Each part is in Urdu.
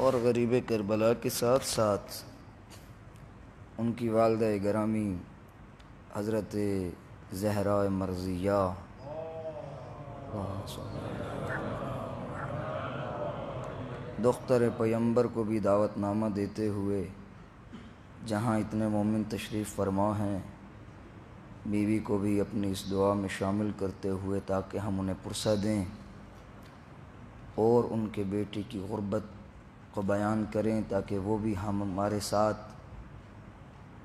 اور غریب کربلا کے ساتھ ساتھ ان کی والدہ گرامی حضرت زہرا مرضیہ دختر پیمبر کو بھی دعوت نامہ دیتے ہوئے جہاں اتنے مومن تشریف فرما ہیں، بیوی کو بھی اپنی اس دعا میں شامل کرتے ہوئے تاکہ ہم انہیں پرسہ دیں اور ان کے بیٹے کی غربت کو بیان کریں تاکہ وہ بھی ہمارے ساتھ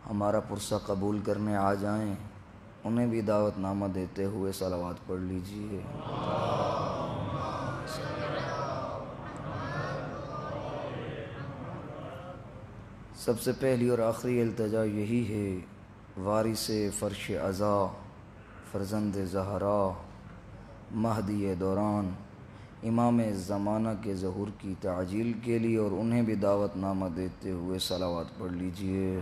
ہمارا پرسہ قبول کرنے آ جائیں، انہیں بھی دعوت نامہ دیتے ہوئے صلوات پڑھ لیجئے۔ سب سے پہلی اور آخری التجا یہی ہے، وارث فرش عزا فرزند زہرا مہدی دوران امام زمانہ کے ظہور کی تعجیل کے لیے اور انہیں بھی دعوت نامہ دیتے ہوئے صلوات پڑھ لیجئے۔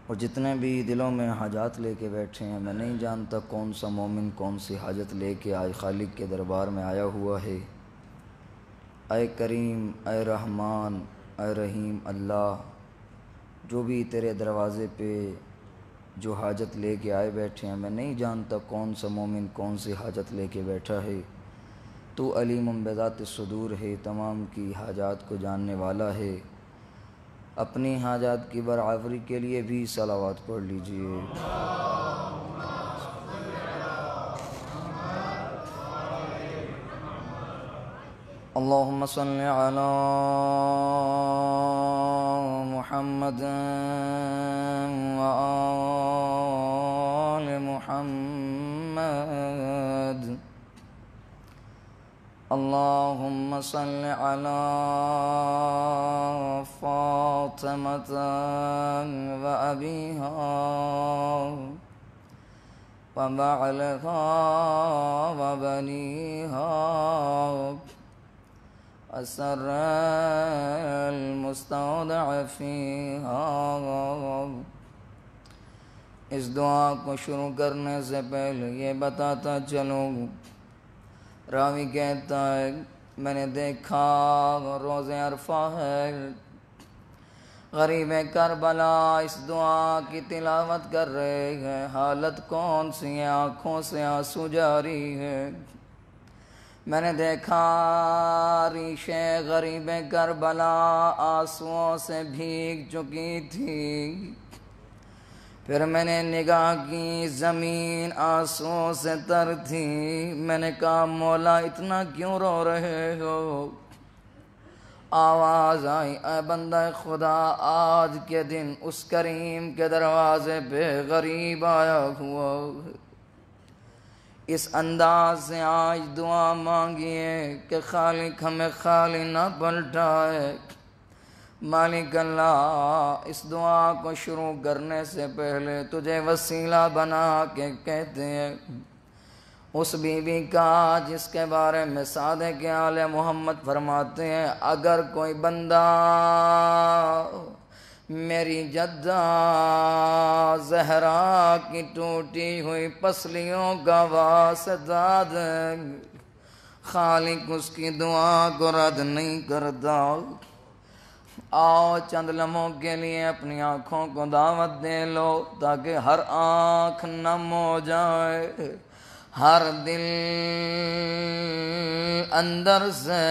اور جتنے بھی دلوں میں حاجات لے کے بیٹھے ہیں، میں نہیں جانتا کون سا مومن کون سی حاجت لے کے آج خالق کے دربار میں آیا ہوا ہے۔ اے کریم، اے رحمان، اے رحیم اللہ، جو بھی تیرے دروازے پہ جو حاجت لے کے آئے بیٹھے ہیں، میں نہیں جانتا کون سا مومن کون سی حاجت لے کے بیٹھا ہے۔ تو علیم بذات الصدور ہے، تمام کی حاجات کو جاننے والا ہے۔ اپنی حاجات کی برآوری کے لیے بھی صلوات پڑھ لیجئے۔ اللہم صل علی محمد و آل محمد۔ اللہم صل علی فاطمة و ابیہا و بعلہا و بنیہا اسر المستودع فیہا۔ اس دعا کو شروع کرنے سے پہلے یہ بتاتا چلوں، راوی کہتا ہے میں نے دیکھا روز عرفہ ہے، غریب کربلا اس دعا کی تلاوت کر رہے ہیں، حالت کون سی ہے؟ آنکھوں سے آنسو جاری ہے۔ میں نے دیکھا ریشے غریب کربلا آنسوؤں سے بھیگ چکی تھی، پھر میں نے نگاہ کی زمین آنسوؤں سے تر تھی۔ میں نے کہا مولا اتنا کیوں رو رہے ہو؟ آواز آئی اے بندہ خدا، آج کے دن اس کریم کے دروازے پہ غریب آیا ہوا، اس انداز سے آج دعا مانگیے کہ خالق ہمیں خالی نہ پلٹائے۔ مالک اللہ، اس دعا کو شروع کرنے سے پہلے تجھے وسیلہ بنا کے کہتے ہیں اس بیوی کا جس کے بارے میں صادق آل محمد فرماتے ہیں اگر کوئی بندہ میری جدہ زہرا کی ٹوٹی ہوئی پسلیوں کا واسطہ دے، خالق اس کی دعا کو رد نہیں کرتا۔ آؤ چند لمحوں کے لیے اپنی آنکھوں کو دعوت دے لو تاکہ ہر آنکھ نم ہو جائے، ہر دل اندر سے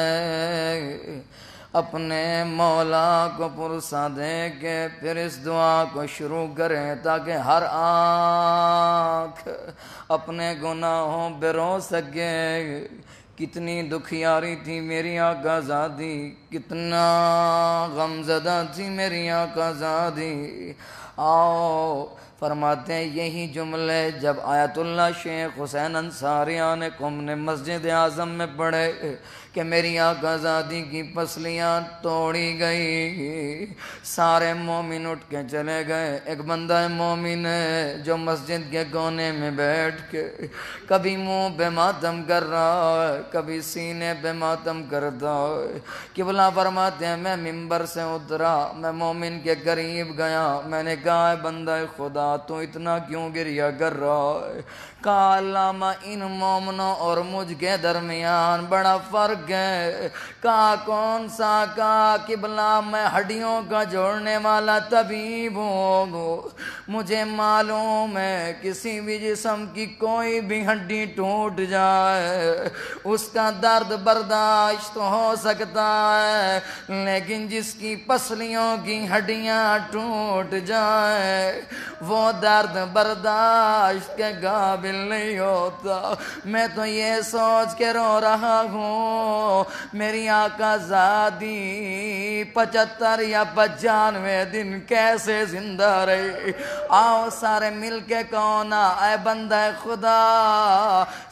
اپنے مولا کو پرسہ دے کے پھر اس دعا کو شروع کریں تاکہ ہر آنکھ اپنے گناہوں پہ رو سکے۔ کتنی دکھیاری تھی میری آقا زادی، کتنا غمزدہ تھی میری آقا زادی۔ آؤ فرماتے ہیں یہی جملے جب آیت اللہ شیخ حسین انصاریہ نے مسجد اعظم میں پڑھے کہ میری آقا زادی کی پسلیاں توڑی گئی۔ سارے مومن اٹھ کے چلے گئے۔ ایک بندہ مومن ہے جو مسجد کے کونے میں بیٹھ کے کبھی منہ پہ ماتم کر رہا ہے، کبھی سینے پہ ماتم کرتا ہے۔ قبلہ فرماتے ہیں میں ممبر سے اترا، میں مومن کے قریب گیا، میں نے کہا اے بندہ خدا تو اتنا کیوں گریہ کر رہا ہے؟ کہا علامہ ان مومنوں اور مجھ کے درمیان بڑا فرق ہے۔ کہا کون سا؟ کہا قبلہ میں ہڈیوں کا جوڑنے والا طبیب ہوں، مجھے معلوم ہے کسی بھی جسم کی کوئی بھی ہڈی ٹوٹ جائے اس کا درد برداشت ہو سکتا ہے، لیکن جس کی پسلیوں کی ہڈیاں ٹوٹ جائیں وہ درد برداشت کے قابل نہیں ہوتا۔ میں تو یہ سوچ کے رو رہا ہوں میری آقا زادی 75 یا 95 دن کیسے زندہ رہی۔ آؤ سارے مل کے کونا اے بندہ خدا۔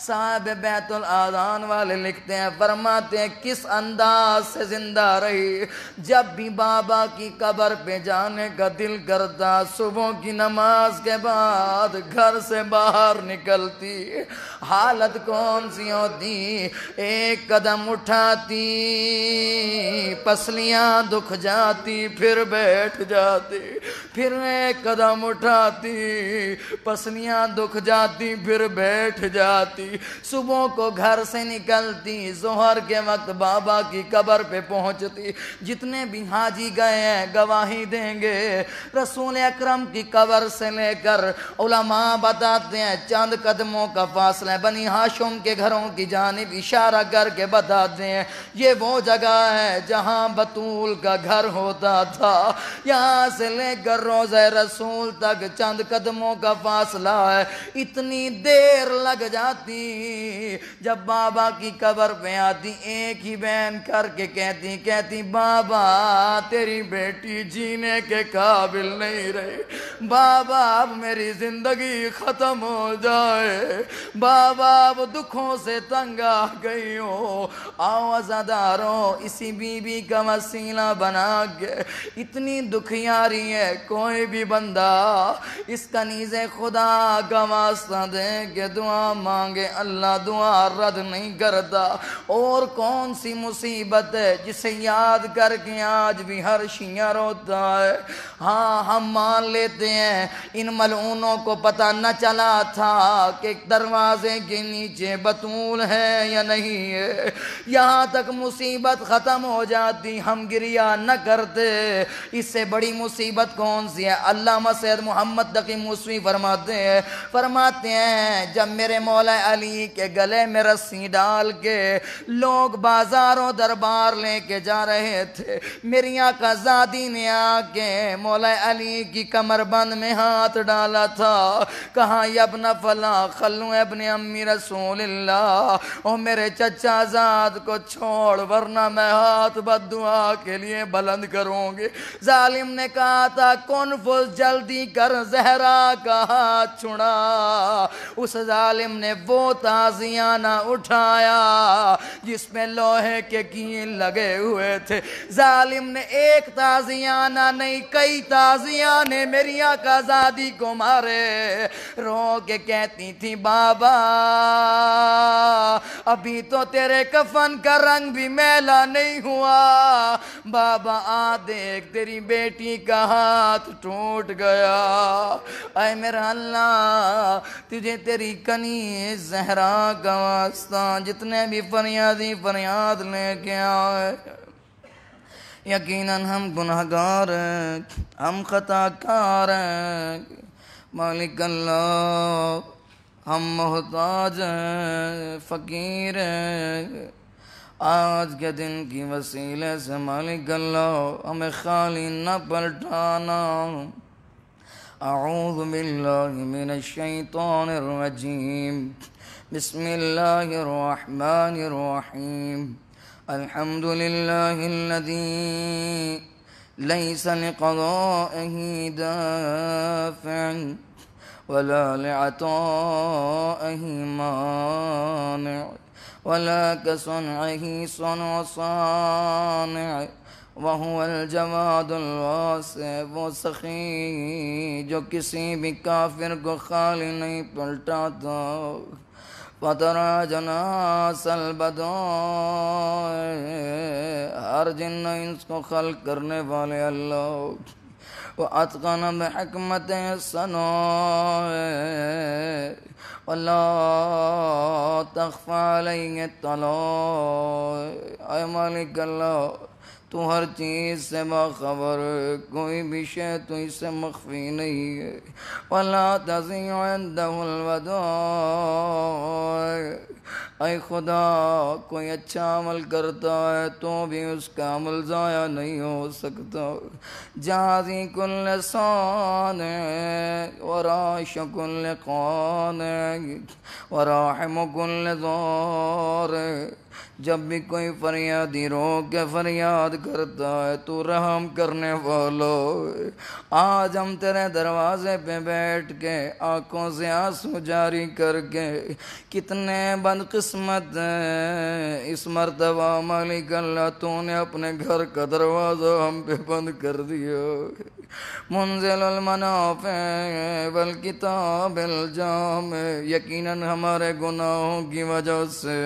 صاحب بیت الاذان والے لکھتے ہیں، فرماتے ہیں کس انداز سے زندہ رہی؟ جب بھی بابا کی قبر پہ جانے کا دل کرتا صبح کی نماز کے بعد گھر سے باہر نکلتی، حالت کون سی ہوتی؟ ایک قدم اٹھاتی پسلیاں دکھ جاتی، پھر بیٹھ جاتی، پھر ایک قدم اٹھاتی پسلیاں دکھ جاتی، پھر بیٹھ جاتی۔ صبح کو گھر سے نکلتی، ظہر کے وقت بابا کی قبر پہ پہنچتی۔ جتنے بھی حاجی گئے ہیں گواہی دیں گے، رسول اکرم کی قبر سے لے کر علماء بتاتے ہیں چند قدموں کا فاصلہ ہے، بنی ہاشم کے گھروں کی جانب اشارہ کر کے بتاتے ہیں یہ وہ جگہ ہے جہاں بطول کا گھر ہوتا تھا، یہاں سے لے کر روضہ رسول تک چند قدموں کا فاصلہ ہے۔ اتنی دیر لگ جاتی، جب بابا کی قبر پہ آتی ایک ہی بین کر کے کہتی بابا تیری بیٹی جینے کے قابل نہیں رہی، بابا اب میری زندگی ختم ہو جائے، بابا اب دکھوں سے تنگ آ گئی ہو۔ آؤ عزاداروں اسی بی بی کا وسیلہ بنا کے، اتنی دکھیاری ہے کوئی بھی بندہ اس کنیز خدا کا واسطہ دے کہ دعا مانگے اللہ دعا رد نہیں کرتا۔ اور کون سی مصیبت ہے جسے یاد کر کے آج بھی ہر شیعہ روتا ہے؟ ہاں ہم مان لیتے ہیں ان ملعونوں کو پتہ نہ چلا تھا کہ دروازے کے نیچے بطول ہے یا نہیں ہے، یہاں تک مصیبت ختم ہو جاتی ہم گریہ نہ کرتے۔ اس سے بڑی مصیبت کون سی ہے؟ علامہ سید محمد تقی موسوی فرماتے ہیں جب میرے مولا علی کے گلے میں رسی ڈال کے لوگ بازار و دربار لے کے جا رہے تھے، میری آقا زادی نے آ کے مولا علی کی کمر بند میں ہاتھ ڈالا تھا، کہا یا ابن فلاں خلو ابن امی رسول اللہ، او میرے چچا زاد کو چھوڑ ورنہ میں ہاتھ بد دعا کے لیے بلند کروں گے۔ ظالم نے کہا تھا کنفذ جلدی کر زہرا کا ہاتھ چھڑا، اس ظالم نے وہ تازیانہ اٹھایا جس میں لوہے کے کیل لگے ہوئے تھے۔ ظالم نے ایک تازیانہ نہیں کئی تازیانے میری آقا زادی کو مارے۔ رو کے کہتی تھی بابا ابھی تو تیرے کفن کا رنگ بھی میلا نہیں ہوا، بابا آ دیکھ تیری بیٹی کا ہاتھ ٹوٹ گیا۔ اے میرا اللہ تجھے تیری کنیز زہرا کا واسطہ جتنے بھی فریادی فریاد لے کے آئے، یقیناً ہم گناہگار ہیں، ہم خطا کار ہیں، مالک اللہ ہم محتاج ہیں، فقیر ہیں۔ آج کے دن کی وسیلے سے مالک اللہ ہمیں خالی نہ پلٹانا۔ اعوذ باللہ من الشیطان الرجیم، بسم اللہ الرحمن الرحیم، الحمد للہ الذی لیس لقضائه دافع ولا لعطائه مانع ولا كصنعه صنع صانع وهو الجواد الواسع، وہ سخی جو کسی بھی کافر کو خالی نہیں پلٹاتا۔ فترى جناس البدو، ہر جن انس کو خلق کرنے والے اللہ، وَأَتْقَنَ بِحِكْمَتِهِ الصَّنَائِعَ وَلَا تَخْفَى عَلَيْهِ الطَّلَائِعُ۔ اے مالک اللہ، تو ہر چیز سے باخبر، کوئی بھی شے تو اس سے مخفی نہیں ہے۔ وَلَا تَضِيعُ عِندَهُ الْوَدَائِعُ، اے خدا، کوئی اچھا عمل کرتا ہے تو بھی اس کا عمل ضائع نہیں ہو سکتا۔ جازی کل صانع وراش کل قانع وراحم کل ضارع، جب بھی کوئی فریادی رو کے فریاد کرتا ہے تو رحم کرنے والا ہے۔ آج ہم تیرے دروازے پہ بیٹھ کے آنکھوں سے آنسو جاری کر کے کتنے بدقسمت ہیں، اس مرتبہ مالک اللہ تو نے اپنے گھر کا دروازہ ہم پہ بند کر دیا۔ منزل المنافع والکتاب الجامع، یقیناً ہمارے گناہوں کی وجہ سے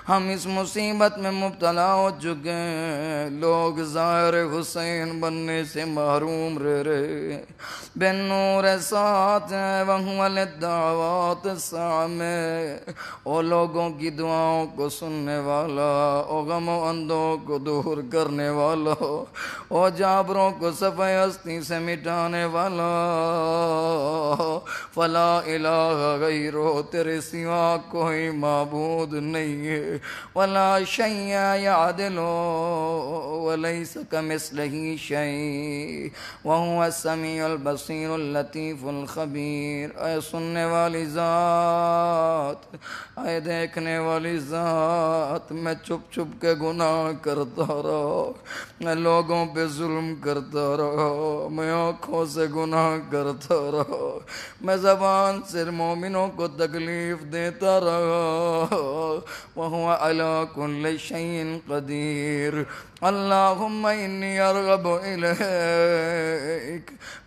ہم اس مصیبت میں مبتلا ہو چکے ہیں، لوگ ظاہر حسین بننے سے محروم رہ رہے ہیں۔ بن نور ساتھ وہو للدعوات السامع، او لوگوں کی دعاؤں کو سننے والا، او غم و اندوں کو دور کرنے والا، او جابروں کو صفحہ ہستی سے مٹانے والا، فلا الہ غیرہ، تیرے سوا کوئی معبود نہیں ہے۔ ولا شیء یعدل ولیس کمثلہ شیء وہو السمیع البصیر اللطیف الخبیر۔ اے سننے والی ذات، اے دیکھنے والی ذات، میں چھپ چھپ کے گناہ کرتا رہا، میں لوگوں پہ ظلم کرتا رہا، میں آنکھوں سے گناہ کرتا رہا، میں زبان سے مومنوں کو تکلیف دیتا رہا، وَهُوَ عَلَىٰ كُلِّ شَيْءٍ قَدِيرٌ۔ اللہم انی ارغب الیک،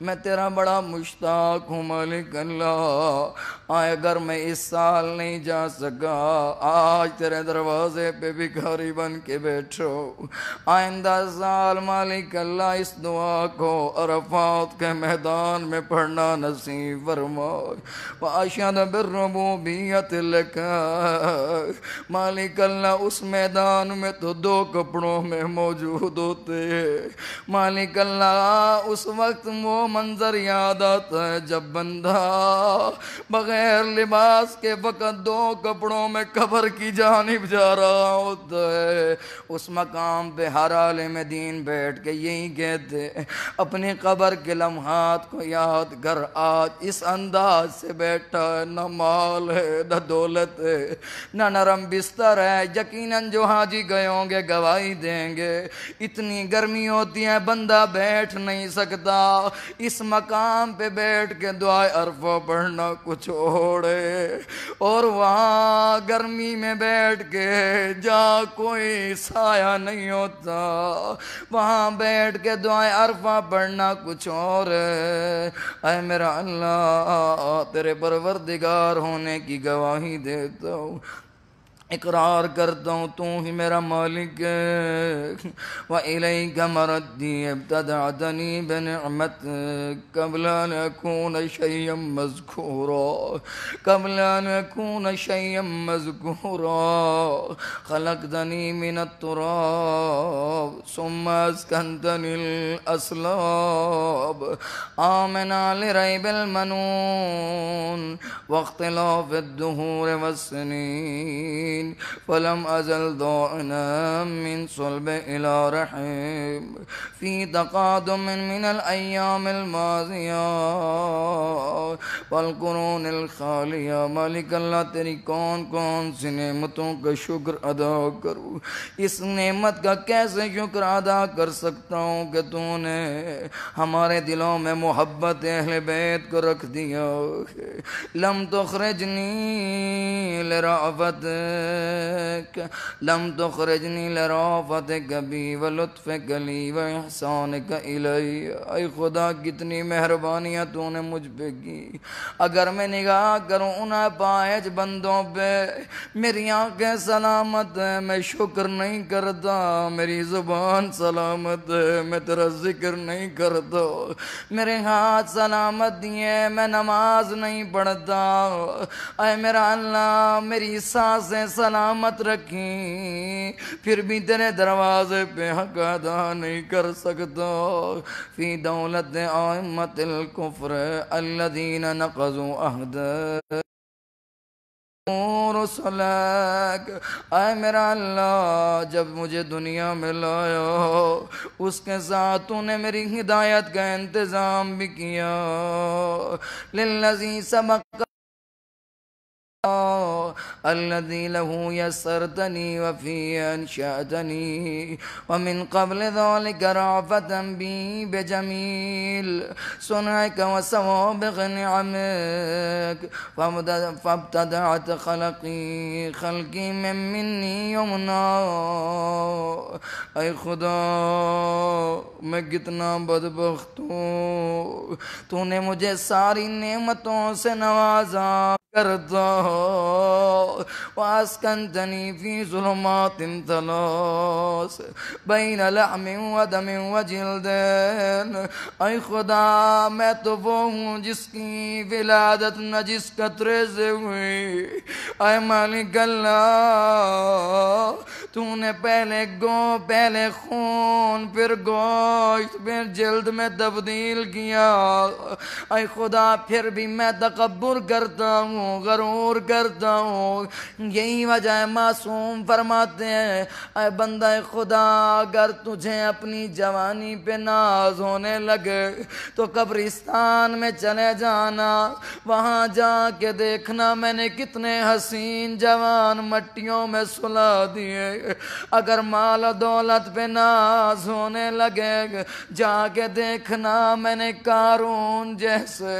میں تیرا بڑا مشتاق ہوں مالک اللہ۔ اگر میں اس سال نہیں جا سکا، آج تیرے دروازے پہ بھکاری بن کے بیٹھو، آئندہ سال مالک اللہ اس دعا کو عرفات کے میدان میں پڑھنا نصیب فرما۔ وَأَشْهَدُ بِالرُّبُوبِيَّةِ لَكَ، مالک اللہ اس میدان میں تو دو کپڑوں میں موجود ہوتے ہیں، مالک اللہ اس وقت وہ منظر یاد آتا ہے جب بندہ بغیر لباس کے فقط دو کپڑوں میں قبر کی جانب جا رہا ہوتا ہے۔ اس مقام پہ ہر عالم دین بیٹھ کے یہی کہتے ہیں، اپنی قبر کے لمحات کو یاد کر، آج اس انداز سے بیٹھا ہے، نہ مال ہے نہ دولت ہے نہ نرم بستر ہے۔ یقیناً جو حاجی گئے ہوں گے گواہی دیں گے، اتنی گرمی ہوتی ہے بندہ بیٹھ نہیں سکتا، اس مقام پہ بیٹھ کے دعائے عرفہ پڑھنا کچھ اور ہے، اور وہاں گرمی میں بیٹھ کے جہاں کوئی سایہ نہیں ہوتا، وہاں بیٹھ کے دعائے عرفہ پڑھنا کچھ اور ہے۔ اے میرا اللہ، تیرے پروردگار ہونے کی گواہی دیتا ہوں، اقرار کرتا ہوں تو ہی میرا مالک ہے۔ وَإِلَيْكَ مَرَدِّي ابْتَدَعْتَنِي بِنِعْمَتِكَ قَبْلَ أَنْ أَكُونَ شَيْئًا مَذْكُورًا قَبْلَ أَنْ أَكُونَ شَيْئًا مَذْكُورًا خَلَقْتَنِي مِنَ التُّرَابِ ثُمَّ أَسْكَنْتَنِي الْأَصْلَابَ آمِنًا لِرَيْبِ الْمَنُونِ وَاخْتِلَافِ الدُّهُورِ وَالسِّنِينِ فلم أزل ضائعا من صلب إلى رحم في تقادم من الأيام الماضية والقرون الخالية۔ مالک اللہ، تیری کون کون سی نعمتوں کا شکر ادا کروں، اس نعمت کا کیسے شکر ادا کر سکتا ہوں کہ تو نے ہمارے دلوں میں محبت اہل بیت کو رکھ دیا۔ لم تخرجنی لرأفت لم تخرجنی لرأفتک بی ولطفک لی واحسانک الی۔ اے خدا کتنی مہربانیاں تو نے مجھ پہ کی، اگر میں نگاہ کروں ان پائج بندوں پہ میری آنکھیں سلامت ہے میں شکر نہیں کرتا، میری زبان سلامت ہے میں تیرا ذکر نہیں کرتا، میرے ہاتھ سلامت دیے میں نماز نہیں پڑھتا، اے میرا اللہ میری سانسیں سلامت رکھیں پھر بھی تیرے دروازے پہ حق ادا نہیں کر سکتا۔ فی دولت ائمۃ الکفر الذین نقضوا عہد رسلک۔ اے میرا اللہ جب مجھے دنیا میں لایا اس کے ساتھ تو نے میری ہدایت کا انتظام بھی کیا۔ للذی سبق الذي له يسرتني وفي أنشأتني ومن قبل ذلك رأفة بي بجميل صنعك وسوابغ نعمك فابتدعت خلقي مني يمنا۔ اے خدا میں کتنا بدبخت ہوں، تو نے مجھے ساری نعمتوں سے نوازا کرتا واسکنتنی فی ظلمات ثلاث بین لحم و دم و جلد۔ اے خدا میں تو وہ ہوں جس کی ولادت نجس قطرے سے ہوئی، اے مالک اللہ تو نے پہلے خون پھر گوشت پھر جلد میں تبدیل کیا، اے خدا پھر بھی میں تکبر کرتا ہوں غرور کرتا ہوں۔ یہی وجہ ہے معصوم فرماتے ہیں اے بندہ خدا اگر تجھے اپنی جوانی پہ ناز ہونے لگے تو قبرستان میں چلے جانا، وہاں جا کے دیکھنا میں نے کتنے حسین جوان مٹیوں میں سلا دیے۔ اگر مال و دولت پہ ناز ہونے لگے جا کے دیکھنا میں نے قارون جیسے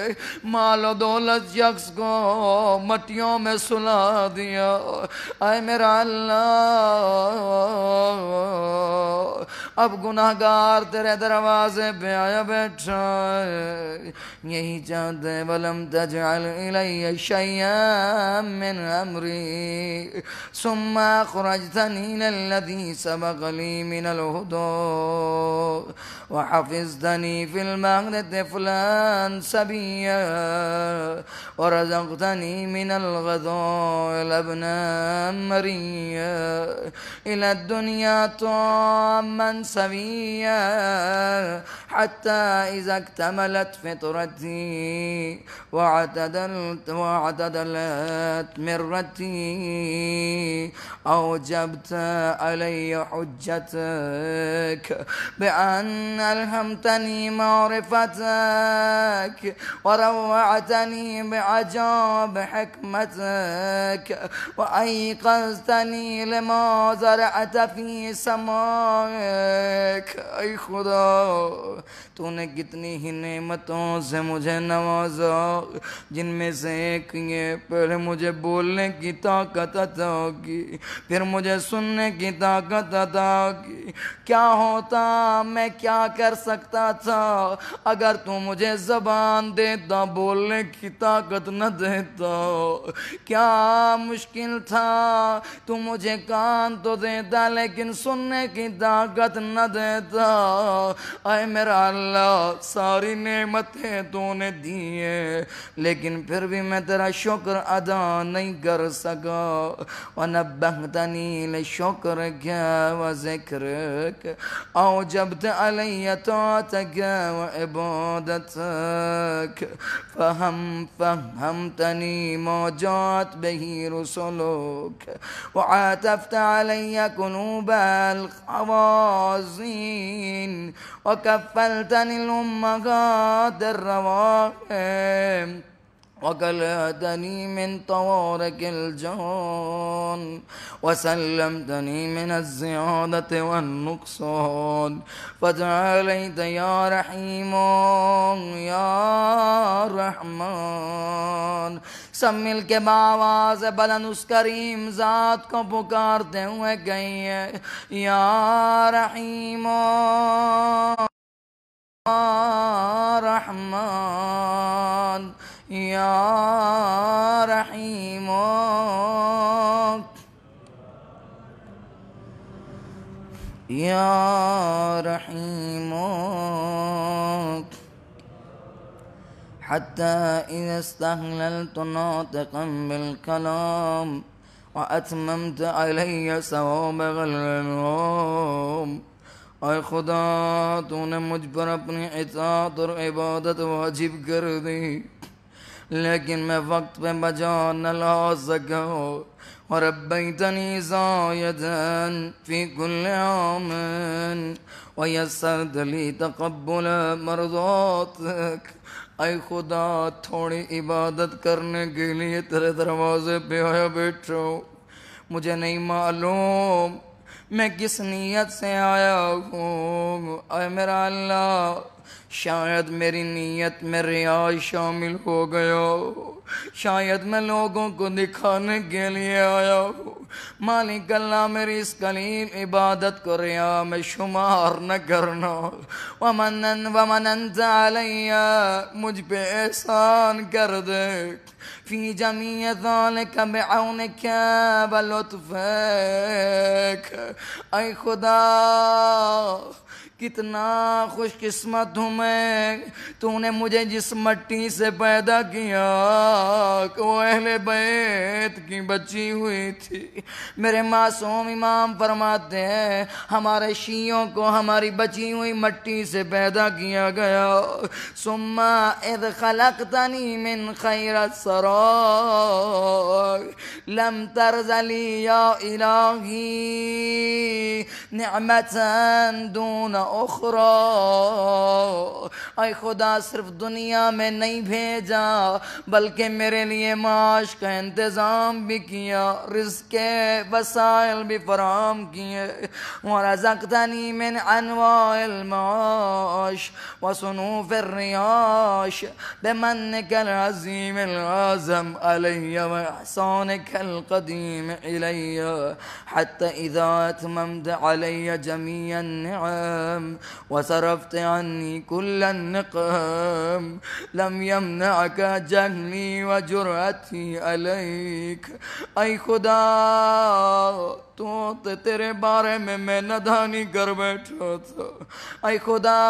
مال و دولت شخص کو مٹیوں میں سلا دیا۔ اے میرا اللہ اب گناہگار تیرے دروازے پہ آیا بیٹھا ہے، یہی چاہتے ولم تجعل الی شیئا من امری ثم اخرجتنی للذی سبق لی من الہدی وحفظتنی فی المہد طفلا صبیا ورزقتنی من الغذاء لبنا مریا الى الدنیا طعما سویا حتی اذا اکتملت فطرتی واعتدلت مرتی اوجبت علی حجتک بأن ألهمتني معرفتك وروعتني بعجاب حكمتك وأيقظتني لما زرعت في سمائك۔ اے خدا تو نے کتنی ہی نعمتوں سے مجھے نوازا، جن میں سے ایک یہ پہلے مجھے بولنے کی طاقت عطا کی پھر مجھے سننے کی طاقت عطا کی۔ کیا ہوتا میں کیا کر سکتا تھا اگر تو مجھے زبان دیتا بولنے کی طاقت نہ دیتا؟ کیا مشکل تھا تو مجھے کان تو دیتا لیکن سننے کی طاقت نہ دیتا؟ اے میرا اللہ ساری نعمتیں تو نے دی ہیں لیکن پھر بھی میں تیرا شکر ادا نہیں کر سکا۔ وَنَبَّهْتَنِي لِشُكْرِكَ وَذِكْرِكَ أوجبت علی طاعتك وعبادتك فهمتني ما جاءت به رسلك وعاتفت علي قلوب الخوازين وكفلتني الأمهات الرواحم وكلأتني من طوارق الجان وسلمتني من الزيادة والنقصان فتعاليت يا رحيم يا رحمن. سب مل کے بآواز بلند اس کریم ذات کو پکارتے ہوئے کہیے یا رحیم یا رحمان یا رحیم یا رحیم. حتى إذا استهللت ناطقا بالكلام وأتممت علي ثوابغ الغلام. اے خدا تو نے مجھ پر اپنی اطاعت اور عبادت واجب کر دی لیکن میں وقت پہ بجا نہ لا سکا. وربيتني زايدا في كل عام ويسرت لي تقبل مرضاتك. اے خدا تھوڑی عبادت کرنے کے لیے تیرے دروازے پہ آیا بیٹھا ہوں. مجھے نہیں معلوم میں کس نیت سے آیا ہوں. اے میرا اللہ شاید میری نیت میں ریا شامل ہو گیا، شاید میں لوگوں کو دکھانے کے لیے آیا ہوں. مالک اللہ میری اس قلیل عبادت کو ریا میں شمار نہ کرنا. ومننت علی مجھ پہ احسان کر دے فی جمیع ذالک بعونک ولطفک. اے خدا کتنا خوش قسمت ہوں میں، تو نے مجھے جس مٹی سے پیدا کیا کہ وہ اہل بیت کی بچی ہوئی تھی. میرے معصوم امام فرماتے ہیں ہمارے شیعوں کو ہماری بچی ہوئی مٹی سے پیدا کیا گیا. ثم اذ خلقتنی من خیر السرائر لم ترزلی یا الہی نعمتا دون اخرى. اے خدا صرف دنیا میں نہیں بھیجا بلکہ میرے لیے معاش کا انتظام بھی کیا، رزق کے وسائل بھی فراہم کیے. ورزقتنی من انواع المعاش وصنوف الرياش بمنك العظيم العظم علي واحسانك القديم الي حتى اذا اتممت علي جميع النعم وصرفت عني كل النقم لم يمنعك جهلي وجرأتي عليك. اے خدا تو تیرے بارے میں ندانی کر بیٹھا تھا. اے خدا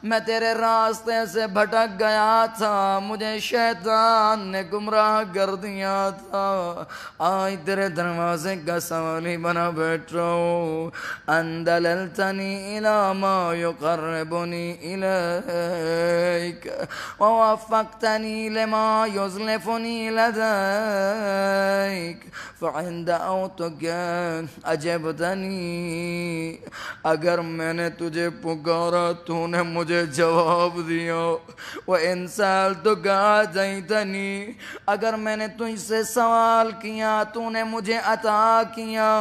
میں تیرے راستے سے بھٹک گیا تھا، مجھے شیطان نے گمراہ کر دیا تھا. آج تیرے دروازے کا سوالی بنا بیٹھا ہوں. اندللتنی الى ما يقربني إليك ووفقتني لما يزلفني لديك فعند اوتك اجبتنی. اگر میں نے تجھے پکارا تو نے مجھے جواب دیا. وإن سألتك أعطيتني اگر میں نے تجھ سے سوال کیا تو نے مجھے عطا کیا.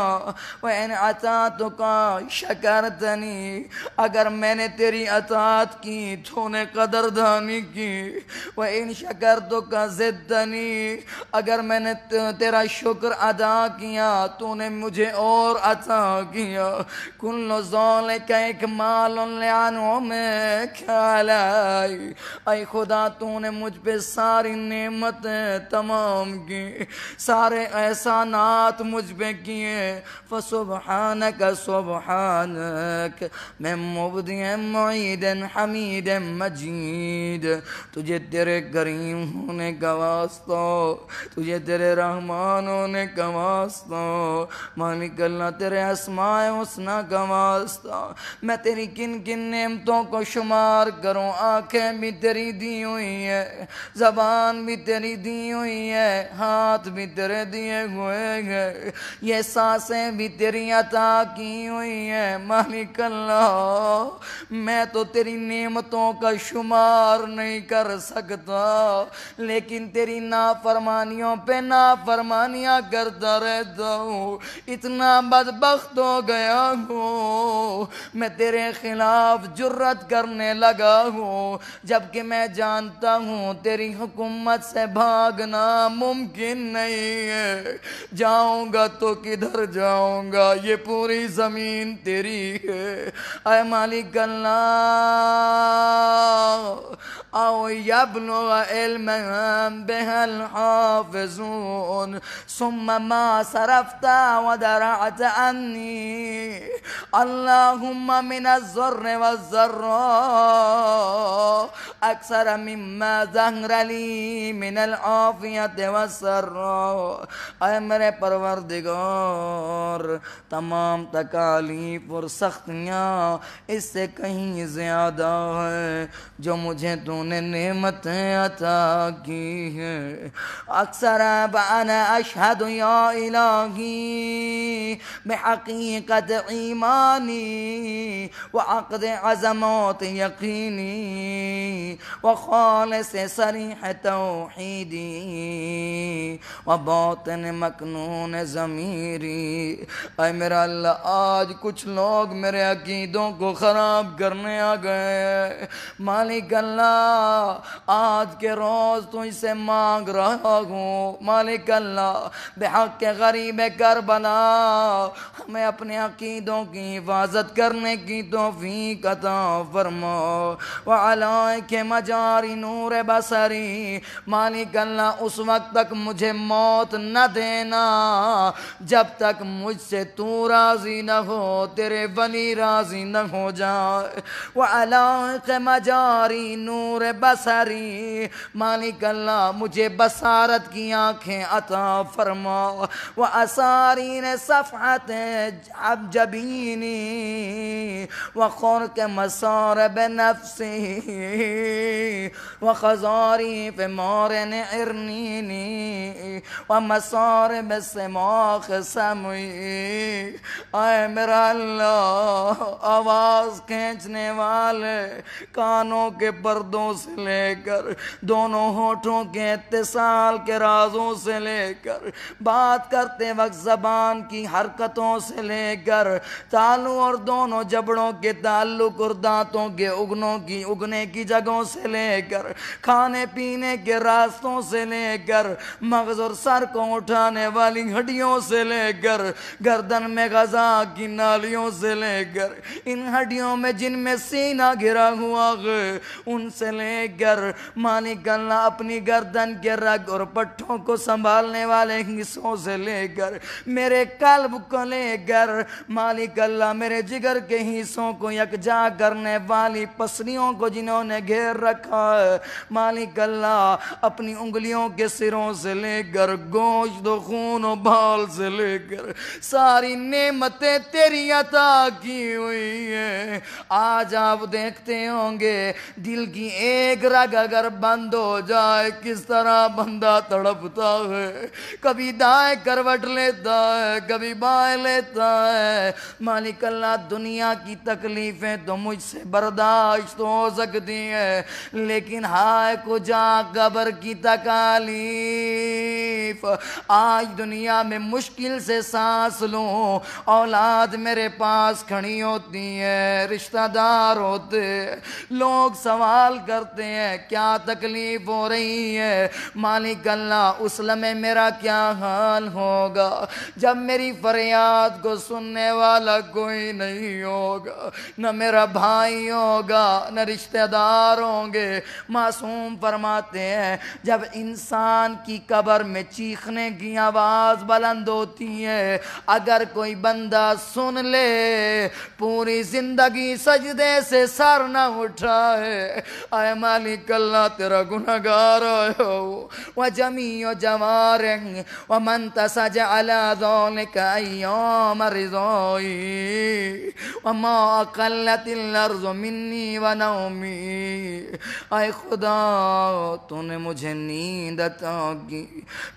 وإن أطعتك شکرتنی اگر میں نے تیری اطاعت کی تو نے قدردانی کی. وإن شکرتک زدتنی اگر میں نے تیرا شکر ادا کیا تو نے مجھے اور عطا کیا. کل ذالک اکمال لانعمک علی. اے خدا تو نے مجھ پہ ساری نعمتیں تمام کی، سارے احسانات مجھ پہ کیے. فسبحانک سبحانک میں مبدی معید حمید مجید. تجھے تیرے کریم ہونے کا واسطہ، تجھے تیرے رحمان ہونے کا واسطہ، مالک اللہ تیرے اسماء حسنہ کا واسطہ میں تیری کن کن نعمتوں کو شمار کروں. آنکھیں بھی تیری دی ہوئی ہے, زبان بھی تیری دی ہوئی ہے, ہاتھ بھی تیرے دیے ہوئے ہیں, یہ سانسیں بھی تیری عطا کی ہوئی ہیں. مالک اللہ میں تو تیری نعمتوں کا شمار نہیں کر سکتا, لیکن تیری نافرمانیوں پہ نافرمانیاں کرتا رہتا ہوں. اتنا بدبخت ہو گیا ہوں, میں تیرے خلاف جرأت کرنے لگا ہوں, جبکہ میں جانتا ہوں تیری حکومت سے بھاگنا ممکن نہیں ہے. جاؤں گا تو کدھر جاؤں گا, یہ پوری زمین تیری ہے. اے مالک اللہ او یبلغ علما بها الحافظون ثم ما صرفت ودرعت عني اللهم من الضر والضراء اکثر مما ظهر لي من العافیت والسراء. اے میرے پروردگار تمام تکالیف اور سختیاں اس سے کہیں زیادہ ہے جو مجھے تو نے نعمتیں عطا کی ہیں. اکثر وانا اشہد یا الہی بحقیقت ایمانی وعقد عظمات یقینی وخالص صریح توحیدی وباطن مکنون ضمیری. اے میرا اللہ آج کچھ لوگ میرے عقیدوں کو خراب کرنے آ گئے. مالک اللہ آج کے روز تجھ سے مانگ رہا ہوں. مالک اللہ بحق غریب کربلا ہمیں اپنے عقیدوں کی حفاظت کرنے کی توفیق عطا فرما. وعلائک مجاری نور بصری. مالک اللہ اس وقت تک مجھے موت نہ دینا جب تک مجھ سے تو راضی نہ ہو, تیرے ولی راضی نہ ہو جائے. وعلائق مجاری نور بصری. مالک اللہ مجھے بصارت کی آنکھیں عطا فرما. واسارین صفحت جبینی وخرق مصارب نفسی وخزاری فی مارن ارنینی ومصارب سماخ سمعی. اے میرا اللہ آواز کھینچنے والے کانوں کے پردوں سے لے کر دونوں ہونٹوں کے اتصال کے رازوں سے لے کر بات کرتے وقت زبان کی حرکتوں سے لے کر تالو اور دونوں جبڑوں کے تعلق اور دانتوں کے اگنے کی جگہوں سے لے کر کھانے پینے کے راستوں سے لے کر مغز اور سر کو اٹھانے والی ہڈیوں سے لے کر گردن میں غذا کی نالیوں سے لے کر ان ہڈیوں میں جن میں سینہ گھرا ہوا ہے ان سے لے کر مالک اللہ اپنی گردن کے رگ اور پٹھوں کو سنبھالنے والے حصوں سے لے کر میرے قلب کو لے کر مالک اللہ میرے جگر کے حصوں کو یکجا کرنے والی پسلیوں کو جنہوں نے گھیر رکھا ہے مالک اللہ اپنی انگلیوں کے سروں سے لے کر گوشت و خون و بال سے لے کر ساری نعمتیں تیری عطا کی ہوئی ہیں. آج آپ دیکھتے ہوں گے دل کی ایک رگ اگر بند ہو جائے کس طرح بندہ تڑپتا ہے. کبھی دائیں کروٹ لیتا ہے کبھی بائیں لیتا ہے. مالک اللہ دنیا کی تکلیفیں تو مجھ سے برداشت ہو سکتی ہیں لیکن ہائے کجا قبر کی تکالیف. آج دنیا میں مشکل سے سانس لوں اولاد میرے پاس کھڑی ہوتی ہے رشتہ دار ہوتے لوگ سوال کرتے ہیں کیا تکلیف ہو رہی ہے. مالک اللہ اس لمحے میرا کیا حال ہوگا جب میری فریاد کو سننے والا کوئی نہیں ہوگا, نہ میرا بھائی ہوگا نہ رشتہ دار ہوں گے. معصوم فرماتے ہیں جب انسان کی قبر میں چیخنے کی آواز بلند ہوتی ہے اگر کوئی بندہ سن لے پوری زندگی لگی سجدے سے سر نہ اٹھائے. اے مالک اللہ تیرا گنہگار آیا ہو. وجمیع جوارح ومن تسج على ذلك ایام رضائی وما اقلت الارض منی ونومی. اے خدا تو نے مجھے نیند عطا کی،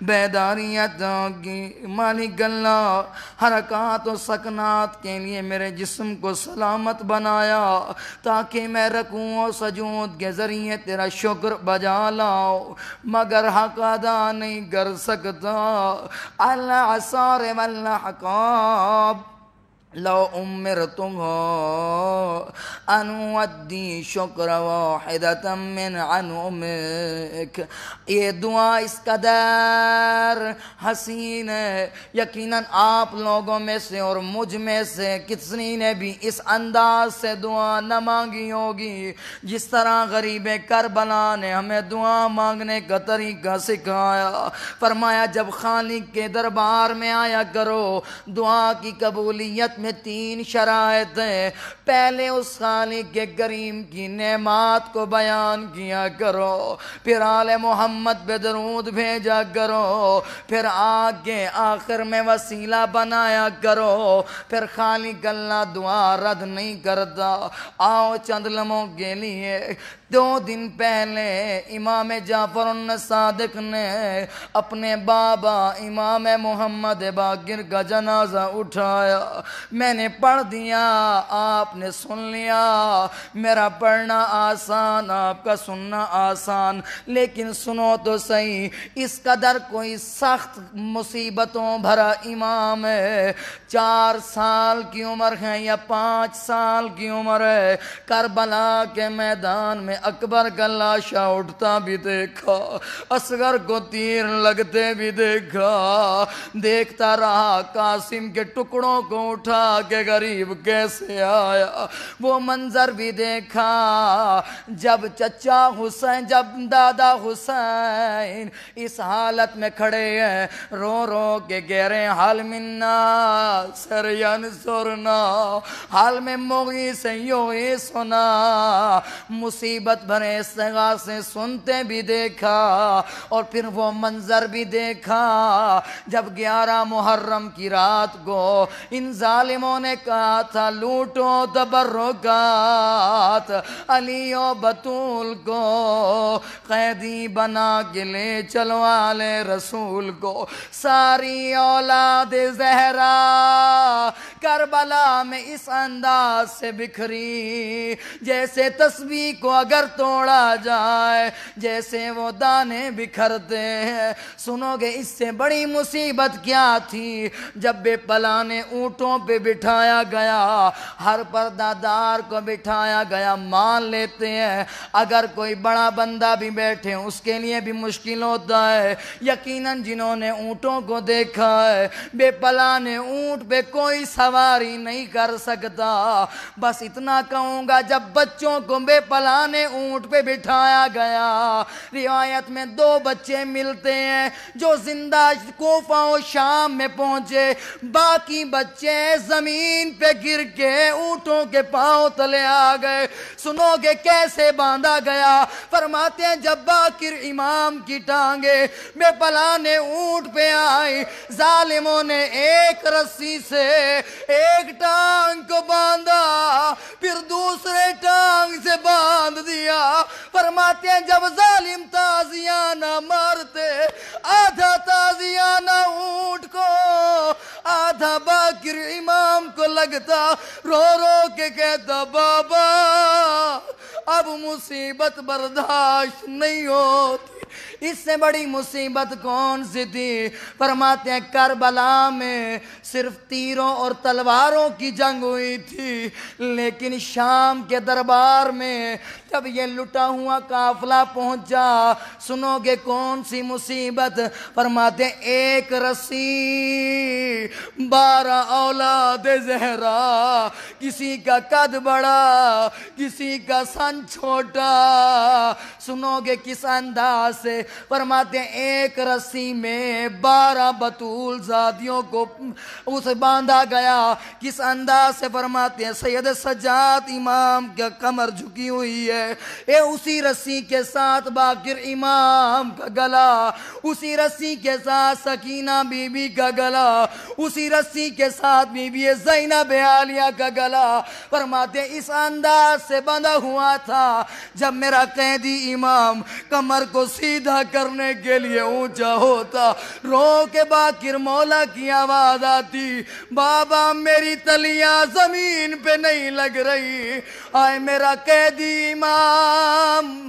بیداری عطا کی. مالک اللہ حرکات و سکنات کے لیے میرے جسم کو سلامت بنایا تاکہ میں رکوع و سجود کے ذریعے تیرا شکر بجا لاؤ، مگر حق ادا نہیں کر سکتا. العصار والاحقاب لو امرتم ان اؤدی شکر واحدة من انعمک. یہ دعا اس قدر حسین ہے، یقیناً آپ لوگوں میں سے اور مجھ میں سے کسی نے بھی اس انداز سے دعا نہ مانگی ہوگی جس طرح غریب کربلا نے ہمیں دعا مانگنے کا طریقہ سکھایا. فرمایا جب خالق کے دربار میں آیا کرو، دعا کی قبولیت میں 3 شرائط ہیں. پہلے اس خالق کے کریم کی نعمات کو بیان کیا کرو، پھر آل محمد پہ درود بھیجا کرو، پھر آگے آخر میں وسیلہ بنایا کرو، پھر خالق اللہ دعا رد نہیں کرتا. آؤ چند لمحوں کے لیے 2 دن پہلے امام جعفر الصادق نے اپنے بابا امام محمد باقر کا جنازہ اٹھایا. میں نے پڑھ دیا، آپ نے سن لیا. میرا پڑھنا آسان، آپ کا سننا آسان، لیکن سنو تو صحیح، اس قدر کوئی سخت مصیبتوں بھرا امام ہے. 4 سال کی عمر ہے یا 5 سال کی عمر ہے. کربلا کے میدان میں اکبر کا لاشا اٹھتا بھی دیکھا، اصغر کو تیر لگتے بھی دیکھا. دیکھتا رہا قاسم کے ٹکڑوں کو اٹھا کے غریب کیسے آیا. وہ منظر بھی دیکھا جب چچا حسین، جب دادا حسین اس حالت میں کھڑے ہیں، رو رو کے کہہ رہے ہیں حال منا سر ینصرنا، حال میں مغیث یغیثنا. مصیبت بھرے استغاثے سنتے بھی دیکھا. اور پھر وہ منظر بھی دیکھا جب 11 محرم کی رات کو ان ظالموں نے کہا تھا لوٹو تبرکات، علی و بطول کو قیدی بنا کے لے چلو آل رسول کو. ساری اولاد زہرا کربلا میں اس انداز سے بکھری جیسے تسبیح کو اگر توڑا جائے، جیسے وہ دانے بکھرتے ہیں. سنو گے اس سے بڑی مصیبت کیا تھی؟ جب بے پلانے اونٹوں پہ بٹھایا گیا، ہر پردہ کو بٹھایا گیا. مان لیتے ہیں اگر کوئی بڑا بندہ بھی بیٹھے اس کے لیے بھی مشکل ہوتا ہے. یقیناً جنہوں نے اونٹوں کو دیکھا ہے، بے پلانے اونٹ پہ کوئی سواری نہیں کر سکتا. بس اتنا کہوں گا جب بچوں کو بے پلانے اونٹ پہ بٹھایا گیا، روایت میں 2 بچے ملتے ہیں جو زندہ کوفہ و شام میں پہنچے، باقی بچے زمین پہ گر کے اونٹوں کے پاؤں تلے آ گئے. سنو گے کیسے باندھا گیا؟ فرماتے ہیں جب باقر امام کی ٹانگیں بے پلانے اونٹ پہ آئی، ظالموں نے ایک رسی سے ایک ٹانگ کو باندھا، پھر دوسرے ٹانگ سے باندھ دیا. فرماتے ہیں جب ظالم تازیانہ مارتے، آدھا تازیانہ اونٹ کو آدھا باقر امام کو لگتا، رو رو کے کہتا بابا اب مصیبت برداشت نہیں ہوتی. اس سے بڑی مصیبت کون سی تھی؟ فرماتے ہیں کربلا میں صرف تیروں اور تلواروں کی جنگ ہوئی تھی، لیکن شام کے دربار میں جب یہ لٹا ہوا قافلہ پہنچا، سنو گے کون سی مصیبت؟ فرماتے ایک رسی 12 اولاد زہرا، کسی کا قد بڑا کسی کا سن چھوٹا، سنو گے کس انداز سے؟ فرماتے ایک رسی میں 12 بطول زادیوں کو اسے باندھا گیا، کس انداز سے؟ فرماتے ہیں سید سجاد امام کا کمر جھکی ہوئی ہے، اسی رسی کے ساتھ باقر امام کا گلا، اسی رسی کے ساتھ سکینہ بی بی کا گلا، اسی رسی کے ساتھ بی بی زینب عالیہ کا گلا، فرماتے اس انداز سے بندھا ہوا تھا۔ جب میرا قیدی امام کمر کو سیدھا کرنے کے لیے اونچا ہوتا، رو کے باقر مولا کی آواز آتی، بابا میری تلیاں زمین پہ نہیں لگ رہی، آئے میرا قیدی امام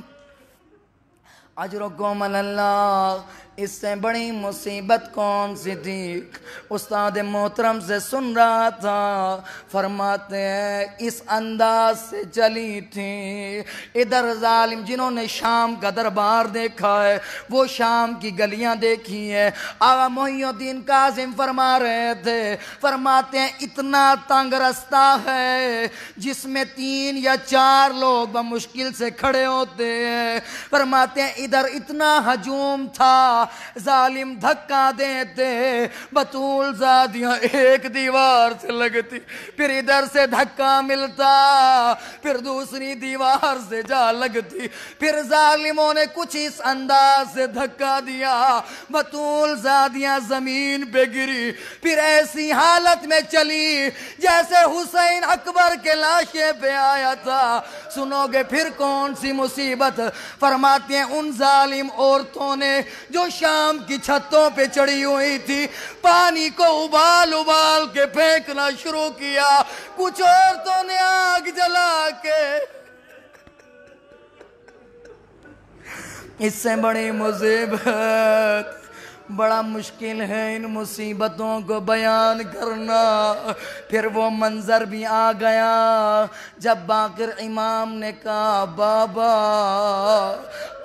اجرکم اللہ۔ اس سے بڑی مصیبت کون سی تھی؟ استاد محترم سے سن رہا تھا، فرماتے ہیں اس انداز سے چلی تھی۔ ادھر ظالم جنہوں نے شام کا دربار دیکھا ہے، وہ شام کی گلیاں دیکھی ہیں۔ آقا محی الدین کاظم فرما رہے تھے، فرماتے ہیں اتنا تنگ رستہ ہے جس میں 3 یا 4 لوگ بمشکل سے کھڑے ہوتے ہیں۔ فرماتے ہیں ادھر اتنا ہجوم تھا، ظالم دھکا دیتے، بطول زادیاں ایک دیوار سے لگتی، پھر ادھر سے دھکا ملتا، پھر دوسری دیوار سے جا لگتی، پھر ظالموں نے کچھ اس انداز سے دھکا دیا، بطول زادیاں زمین پہ گری، پھر ایسی حالت میں چلی جیسے حسین اکبر کے لاشے پہ آیا تھا۔ سنو گے پھر کون سی مصیبت؟ فرماتے ہیں ان ظالم عورتوں نے جو شام کی چھتوں پہ چڑھی ہوئی تھی، پانی کو ابال ابال کے پھینکنا شروع کیا۔ کچھ عورتوں نے آگ جلا کے، اس سے بڑی مصیبت، بڑا مشکل ہے ان مصیبتوں کو بیان کرنا۔ پھر وہ منظر بھی آ گیا جب باقر امام نے کہا بابا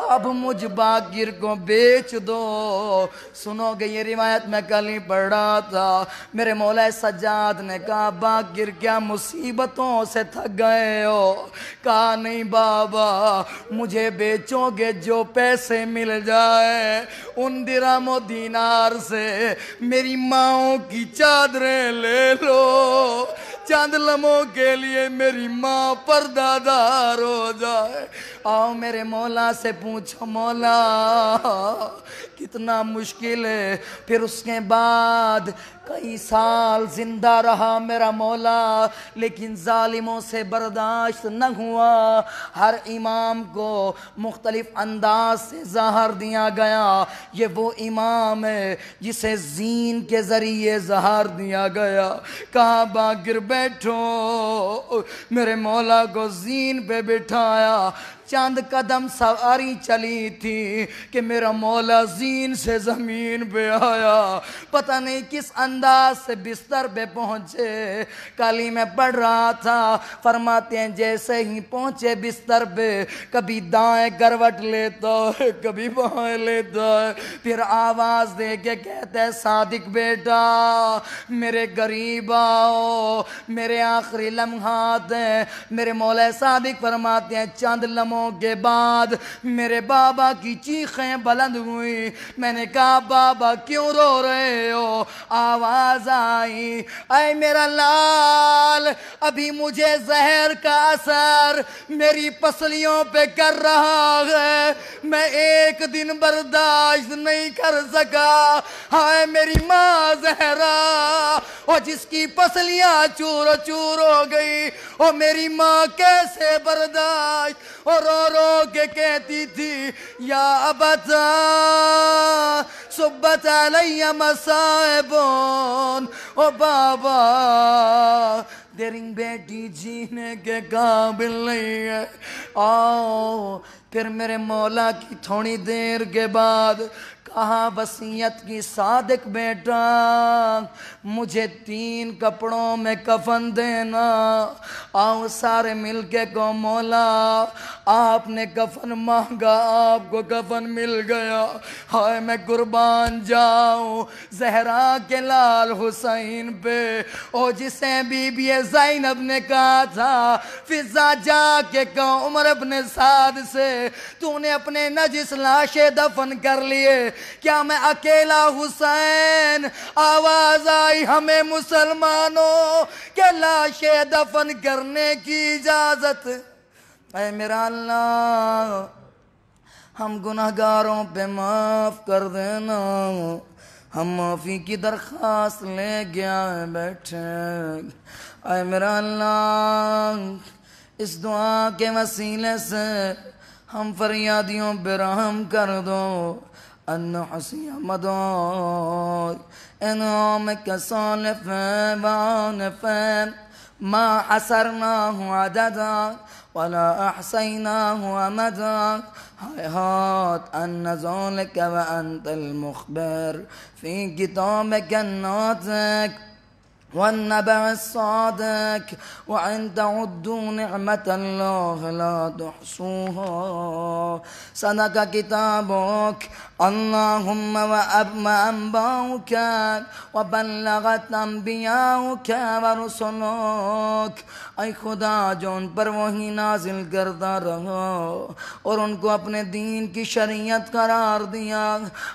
اب مجھ باقر کو بیچ دو۔ سنو گے یہ روایت میں کل ہی پڑھ رہا تھا، میرے مولا سجاد نے کہا باقر کیا مصیبتوں سے تھک گئے ہو؟ کہا نہیں بابا، مجھے بیچو گے جو پیسے مل جائے ان درہم و دینار سے میری ماؤں کی چادریں لے لو، چند لمحوں کے لیے میری ماں پردہ دار ہو جائے۔ آؤ میرے مولا سے پوچھو مولا کتنا مشکل ہے۔ پھر اس کے بعد کئی سال زندہ رہا میرا مولا، لیکن ظالموں سے برداشت نہ ہوا۔ ہر امام کو مختلف انداز سے زہر دیا گیا۔ یہ وہ امام ہے جسے زین کے ذریعے زہر دیا گیا۔ کہا باقر بیٹھو، میرے مولا کو زین پہ بٹھایا، چند قدم سواری چلی تھی کہ میرا مولا زین سے زمین پہ آیا، پتہ نہیں کس انداز سے بستر پہ پہنچے۔ کل ہی میں پڑھ رہا تھا، فرماتے ہیں جیسے ہی پہنچے بستر پہ کبھی دائیں کروٹ لیتا ہے کبھی بائیں لیتا ہے، پھر آواز دے کے کہتا ہے صادق بیٹا میرے قریب آؤ، میرے آخری لمحات ہیں۔ میرے مولا صادق فرماتے ہیں چند لمحوں کے بعد میرے بابا کی چیخیں بلند ہوئی۔ میں نے کہا بابا کیوں رو رہے ہو؟ آواز آئی اے میرا لال، ابھی مجھے زہر کا اثر میری پسلیوں پہ کر رہا ہے، میں ایک دن برداشت نہیں کر سکا۔ ہائے میری ماں زہرا، اور جس کی پسلیاں چور چور ہو گئی، اور میری ماں کیسے برداشت، اور رو رو کے کہتی تھی یا ابتا صبت علی مصائبون، او بابا تیری بیٹی جینے کے قابل نہیں ہے۔ آؤ پھر میرے مولا کی تھوڑی دیر کے بعد کہا وصیت کی صادق بیٹا مجھے 3 کپڑوں میں کفن دینا. آؤ سارے مل کے کو مولا آپ نے کفن مانگا آپ کو کفن مل گیا. ہائے میں قربان جاؤں زہرا کے لال حسین پہ. او جسے بی بی زینب نے کہا تھا فضا جا کے کہو عمر ابن سعد سے تو نے اپنے نجس لاشیں دفن کر لیے کیا میں اکیلا حسین. آواز آئی ہمیں مسلمانوں کہ لاشیں دفن کرنے کی اجازت. اے میرا اللہ ہم گناہگاروں پہ معاف کر دینا. ہم معافی کی درخواست لے گیا بیٹھے. اے میرا اللہ اس دعا کے وسیلے سے ہم فریادیوں پہ رحم کر دو. ان حسی مدار انعامک صالفا وعنفا ما حسرناه عددا ولا احصيناه امدا. هيهات ان ذلك وانت المخبر في كتابك الناطق والنبأ الصادق وإن تعدوا نعمة الله لا تحصوها. صدق كتابك اللهم وأنباؤك وبلغت أنبياؤك ورسلك. اے خدا جو ان پر وہی نازل کرتا رہا اور ان کو اپنے دین کی شریعت قرار دیا.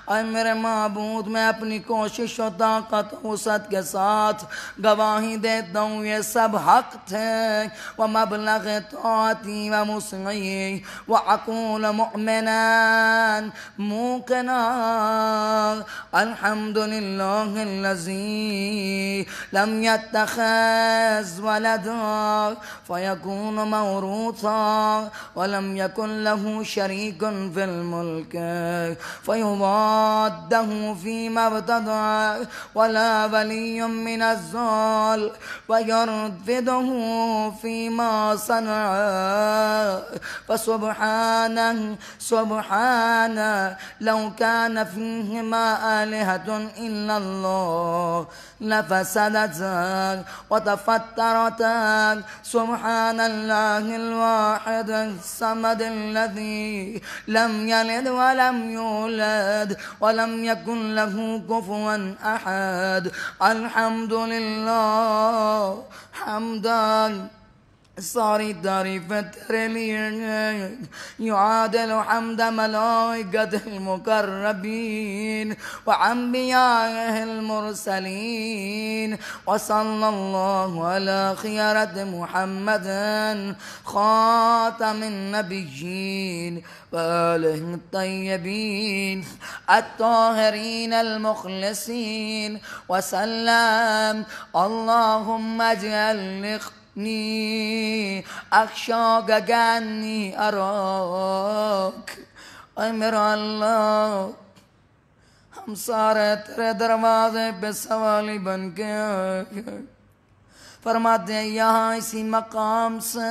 اے میرے معبود میں اپنی کوشش و طاقت و وسعت کے ساتھ گواہی دیتا ہوں یہ سب حق تھے. ومبلغ طاعتی ومسعی وعقول مؤمنا موقنا. الحمدللہ الذی لم يتخذ ولدا فيكون موروثا ولم يكن له شريك في الملك فيضاده فيما ابتدع ولا ولي من الزال ويرفده فيما صنع. فسبحانه سبحانه لو كان فيهما آلهة إلا الله لفسدتا وتفترتا. سبحان الله الواحد الصمد الذي لم يلد ولم يولد ولم يكن له كفوا أحد. الحمد لله حمدا ساری تعریفیں تیرے لیے یعادل حمد ملائکۃ المقربین وانبیاء المرسلین. وصلی اللہ علی خیرۃ محمد خاتم النبیین وآلہ الطیبین الطاہرین المخلصین وسلم. اللہم اجعل اخشاک کانی اراک. اے میرا اللہ ہم سارے تیرے دروازے پہ سوالی بن کے آئے. فرماتے ہیں یہاں اسی مقام سے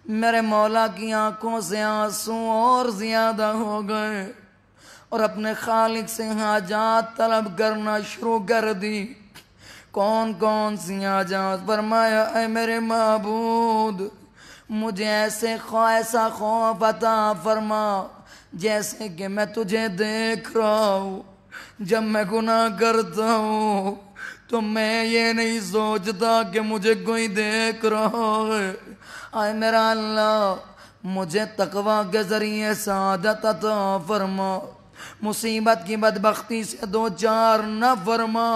میرے مولا کی آنکھوں سے آنسو اور زیادہ ہو گئے اور اپنے خالق سے حاجات طلب کرنا شروع کر دی. کون کون سی حاجات؟ فرمایا اے میرے معبود مجھے ایسا خوف عطا فرما جیسے کہ میں تجھے دیکھ رہا ہوں. جب میں گناہ کرتا ہوں تو میں یہ نہیں سوچتا کہ مجھے کوئی دیکھ رہا ہے. اے میرا اللہ مجھے تقوی کے ذریعے سعادت عطا فرما. مصیبت کی بدبختی سے دو چار نہ فرما.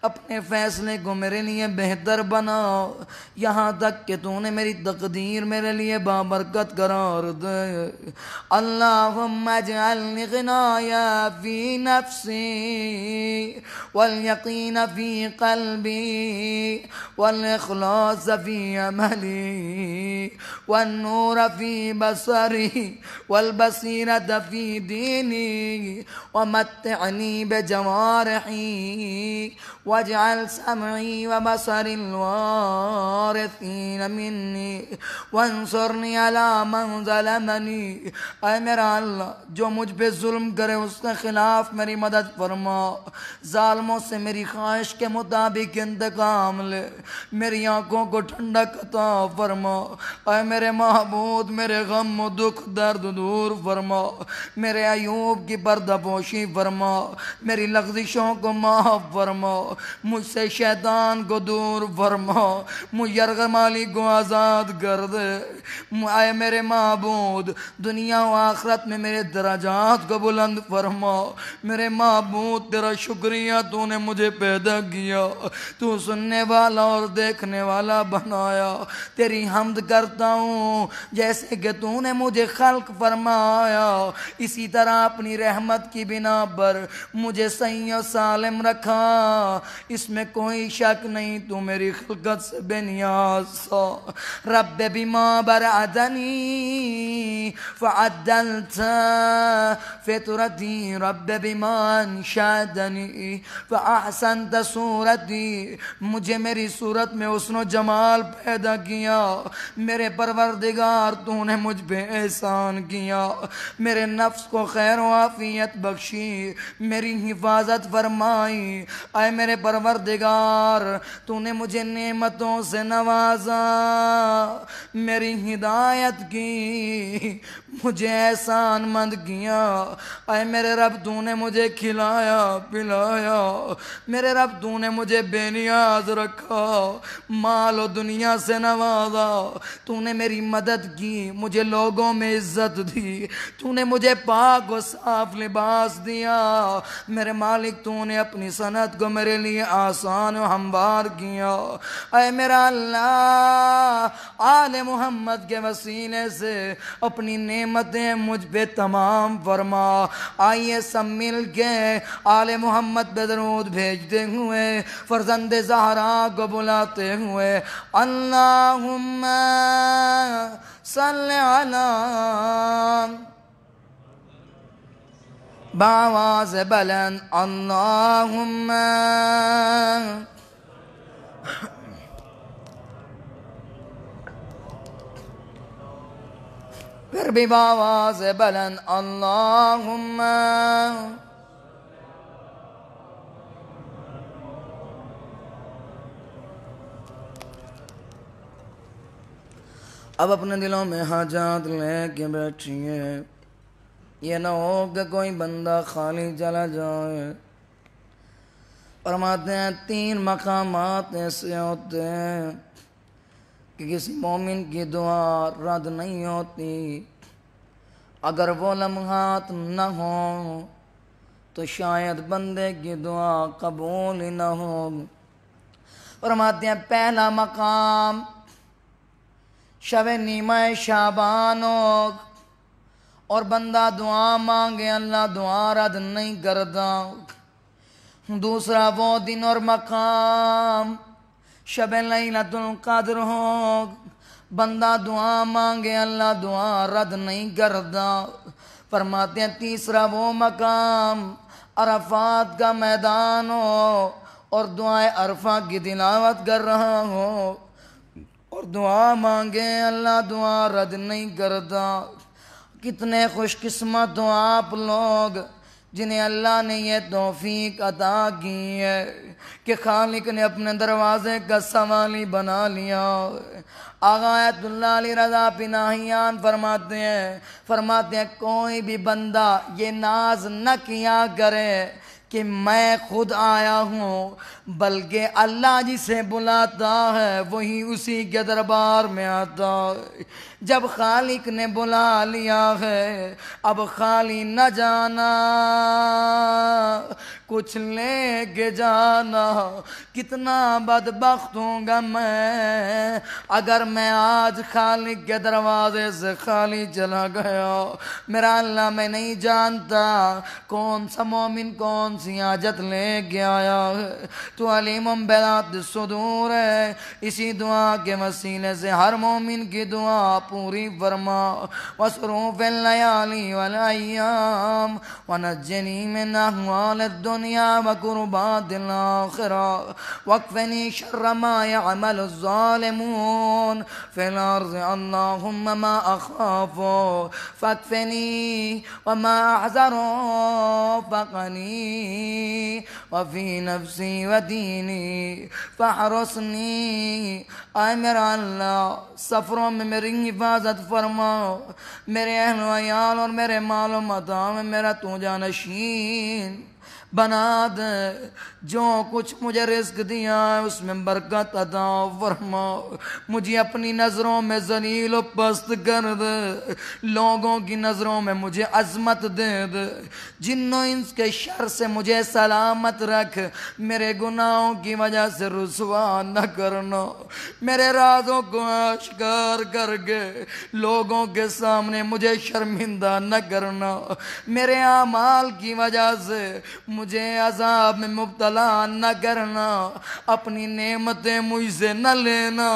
اپنے فیصلے کو میرے لیے بہتر بنا یہاں تک کہ تو نے میری تقدیر میرے لیے بابرکت قرار دے. اللہم اجعل غنایا فی نفسی والیقین فی قلبی والاخلاص فی عملی والنور في بصري والبصيرة في ديني ومتعني بجوارحي واجعل سمعي وبصري الوارثين مني وانصرني على من ظلمني۔ اے میرا اللہ جو مجھ پہ ظلم کرے اس کے خلاف میری مدد فرما، ظالموں سے میری خواہش کے مطابق انتقام لے، میری آنکھوں کو ٹھنڈک عطا فرما۔ اے میرے معبود میرے غم و دکھ درد دور فرما، میرے عیوب کی پردہ پوشی فرما، میری لغزشوں کو معاف فرما، مجھ سے شیطان کو دور فرما، مجھ یرغمالی کو آزاد کر دے۔ اے میرے معبود دنیا و آخرت میں میرے درجات کو بلند فرما۔ میرے معبود تیرا شکریہ، تو نے مجھے پیدا کیا، تو سننے والا اور دیکھنے والا بنایا۔ تیری حمد کرتا ہوں جیسے کہ تو نے مجھے خلق فرمایا، اسی طرح اپنی رحمت کی بنا پر مجھے صحیح و سالم رکھا، اس میں کوئی شک نہیں تو میری خلقت سے بے نیاز سا۔ رب بما برعتنی فعدلت فطرتی، رب بما انشأتنی فاحسنت صورتی، مجھے میری صورت میں حسن و جمال پیدا کیا۔ میرے پروردگار تو نے مجھ پہ احسان کیا، میرے نفس کو خیر و عافیت بخشی، میری حفاظت فرمائی۔ اے میرے پروردگار تو نے مجھے نعمتوں سے نوازا، میری ہدایت کی، مجھے احسان مند کیا۔ اے میرے رب تو نے مجھے کھلایا پلایا، میرے رب تو نے مجھے بے نیاز رکھا، مال و دنیا سے نوازا، تو نے میری مدد کی، مجھے لوگوں میں عزت دی، تو نے مجھے پاک و صاف لباس دیا۔ میرے مالک تو نے اپنی صنعت کو میرے لیے آسان و ہموار کیا۔ اے میرا اللہ آل محمد کے وسیلے سے اپنی نعمتیں مجھ پہ تمام فرما۔ آئیے سب مل کے آل محمد پہ درود بھیجتے ہوئے، فرزند زہرا کو بلاتے ہوئے، اللہم صلی علی بآواز بلند، اللہم پھر بھی بآواز بلند، اللہم اب اپنے دلوں میں حاجات لے کے بیٹھیے، یہ نہ ہو کہ کوئی بندہ خالی چلا جائے۔ فرماتے ہیں 3 مقامات ایسے ہوتے ہیں کہ کسی مومن کی دعا رد نہیں ہوتی، اگر وہ لمحات نہ ہوں تو شاید بندے کی دعا قبول ہی نہ ہو۔ فرماتے ہیں پہلا مقام شب نیمہ شعبان ہو اور بندہ دعا مانگے، اللہ دعا رد نہیں کرتا۔ دوسرا وہ دن اور مقام شب لیلۃ القدر ہو، بندہ دعا مانگے، اللہ دعا رد نہیں کرتا۔ فرماتے ہیں تیسرا وہ مقام عرفات کا میدان ہو اور دعائے عرفہ کی تلاوت کر رہا ہو اور دعا مانگے، اللہ دعا رد نہیں کرتا۔ کتنے خوش قسمت ہو آپ لوگ جنہیں اللہ نے یہ توفیق عطا کی ہے کہ خالق نے اپنے دروازے کا سوالی بنا لیا۔ آقا آیت اللہ علی رضا پناہیان فرماتے ہیں کوئی بھی بندہ یہ ناز نہ کیا کرے کہ میں خود آیا ہوں، بلکہ اللہ جسے بلاتا ہے وہی اسی کے دربار میں آتا ہے۔ جب خالق نے بلا لیا ہے اب خالی نہ جانا، کچھ لے کے جانا، کتنا بدبخت ہوں گا میں اگر میں آج خالق کے دروازے سے خالی چلا گیا۔ میرا اللہ میں نہیں جانتا کون سا مومن کون سی حاجت لے کے آیا ہے، تو علیم بذات الصدور ہے۔ اسی دعا کے وسیلے سے ہر مومن کی دعا پوری فرما۔ وَصُرُوفِ اللَّيَالِي وَالْأَيَّامِ وَنَجِّنِي مِنْ أَحْوَالِ الدُّنْيَا وَكُرْبَاتِ الْآخِرَةِ وَاكْفِنِي شَرَّ مَا يَعْمَلُ الظَّالِمُونَ فِي الْأَرْضِ اللَّهُمَّ مَا أَخَافُ فَاكْفِنِي وَمَا أَحْذَرُ فَقْنِي وَفِي نَفْسِي وَدِينِي فَاحْرُسْنِي۔ اے میرا اللہ سفروں میں میری حفاظت فرما، میرے اہل و عیال اور میرے مال و متاع میں میرا تو جانشین بنا دے۔ جو کچھ مجھے رزق دیا ہے اس میں برکت عطا فرما، مجھے اپنی نظروں میں ذلیل و پست کر دے، لوگوں کی نظروں میں مجھے عظمت دے دے، جن و انس کے شر سے مجھے سلامت رکھ، میرے گناہوں کی وجہ سے رسوا نہ کرنا، میرے رازوں کو آشکار کر کے لوگوں کے سامنے مجھے شرمندہ نہ کرنا، میرے اعمال کی وجہ سے مجھے عذاب میں مبتلا نہ کرنا، اپنی نعمتیں مجھ سے نہ لینا،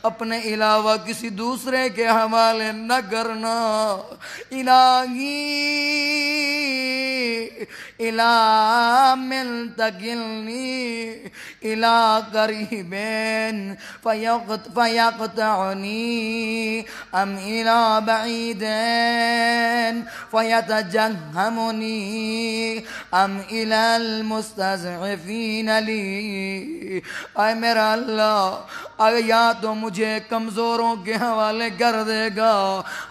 اپنے علاوہ کسی دوسرے کے حوالے نہ کرنا۔ الہی الہ من تکلنی الہ قریبین فیقطعنی ام الہ بعیدین فیتجہمنی ام الہ المستضعفین لی۔ اے میرا اللہ یا تو مجھے کمزوروں کے حوالے کر دے گا،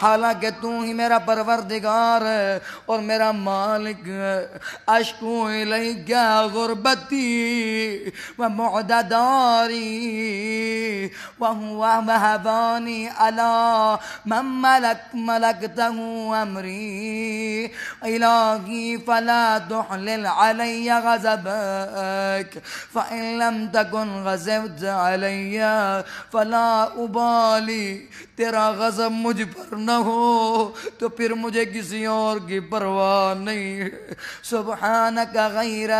حالانکہ تو ہی میرا پروردگار ہے اور میرا مالک ہے۔ اشکو الیک غربتی و بعد داری وهو وهبانی علی من ملکتہ امری۔ الہی فلا تحلل علی غضبک فإن لم تکن غضبت علی فلا ابالی۔ تیرا غضب مجھ پر نہ ہو تو پھر مجھے کسی اور کی پرواہ نہیں۔ سبحانک غیر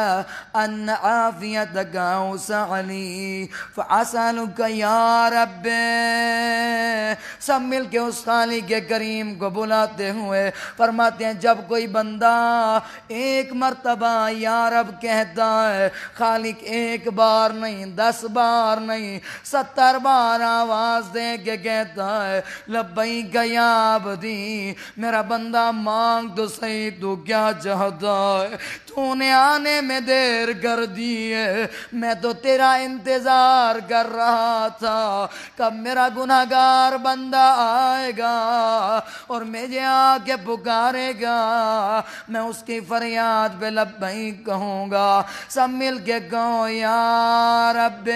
ان عافیتک اوسع لی فاسألک یا رب۔ سب مل کے اس خالق کریم کو بلاتے ہوئے فرماتے ہیں جب کوئی بندہ ایک مرتبہ یا رب کہتا ہے، خالق ایک بار نہیں 10 بار نہیں 70 بار آواز دے کے کہتا ہے لبیک یا عبدی، میرا بندہ مانگ تو صحیح تو کیا چاہتا ہے؟ تو نے آنے میں دیر کر دی ہے، میں تو تیرا انتظار کر رہا تھا کب میرا گناہگار بندہ آئے گا اور مجھے آ کے پکارے گا، میں اس کی فریاد پہ لبیک کہوں گا۔ سب مل کے کہو یا رب۔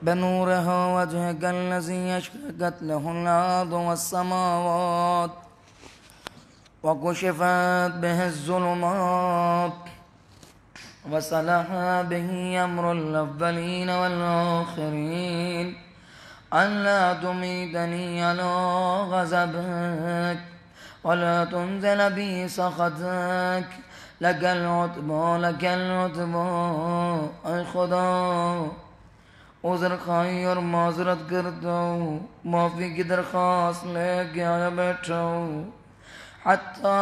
بنورہ وجہک الذی اشرقت لہ الارض والسماوات وکشفت بہ الظلمات وصلح بہ امر الاولین والآخرین الا تمیتنی علی غضبک ولا تنزل بی سخطک لک العتبی لک العتبی۔ اے خدا عذر خواہی اور معذرت کرتا ہوں، معافی کی درخواست لے کے آیا بیٹھا ہوں۔ حتی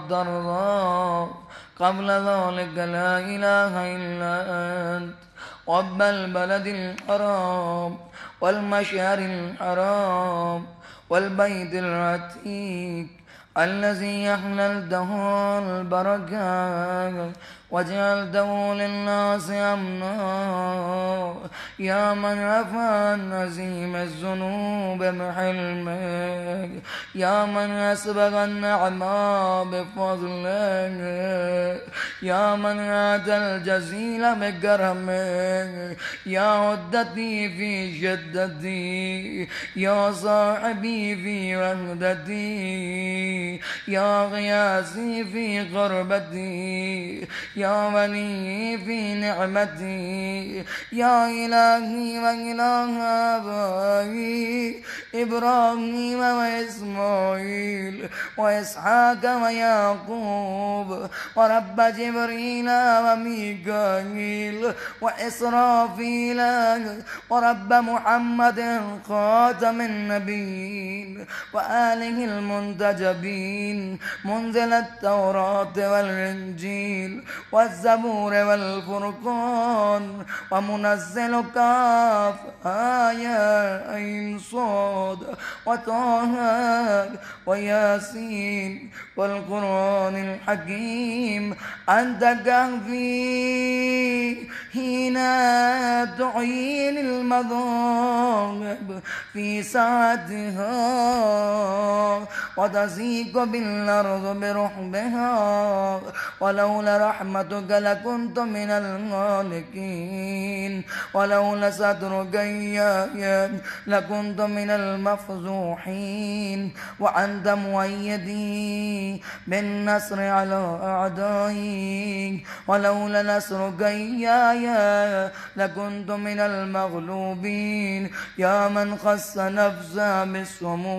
ترضی قبل ذلك لا الہ الا انت رب البلد الحرام والمشعر الحرام والبيت العتيق الذي أحللته البركات وجعلته للناس أمنا يا من عفا عن عظيم الذنوب بحلمك یا من اسبغ النعماء بفضلك یا من آتى الجزيل بكرمك یا عدتي في شدتي یا صاحبي في وحدتي یا غياثي في غربتي یا ولي في نعمتي یا إلهي وإله آبائي إبراهيم وإسماعيل وإسحاق ويعقوب ورب جبريل وميكائيل وإسرافيل ورب محمد خاتم النبيين وآله المنتجبين منزل التوراة والإنجيل والزبور والفرقان ومنزل كاف آية عين صاد وطه وياسين والقرآن الحكيم أنت كهفي حين تعين المذاهب في ساعتها وتسيق بالأرض برحبها ولولا رحمتك لكنت من الهالكين ولولا سترك إياي لكنت من المفضوحين وأنت مؤيدي بالنصر على أعدائي ولولا نصرك إياي لكنت من المغلوبين يا من خص نفسه بالسمو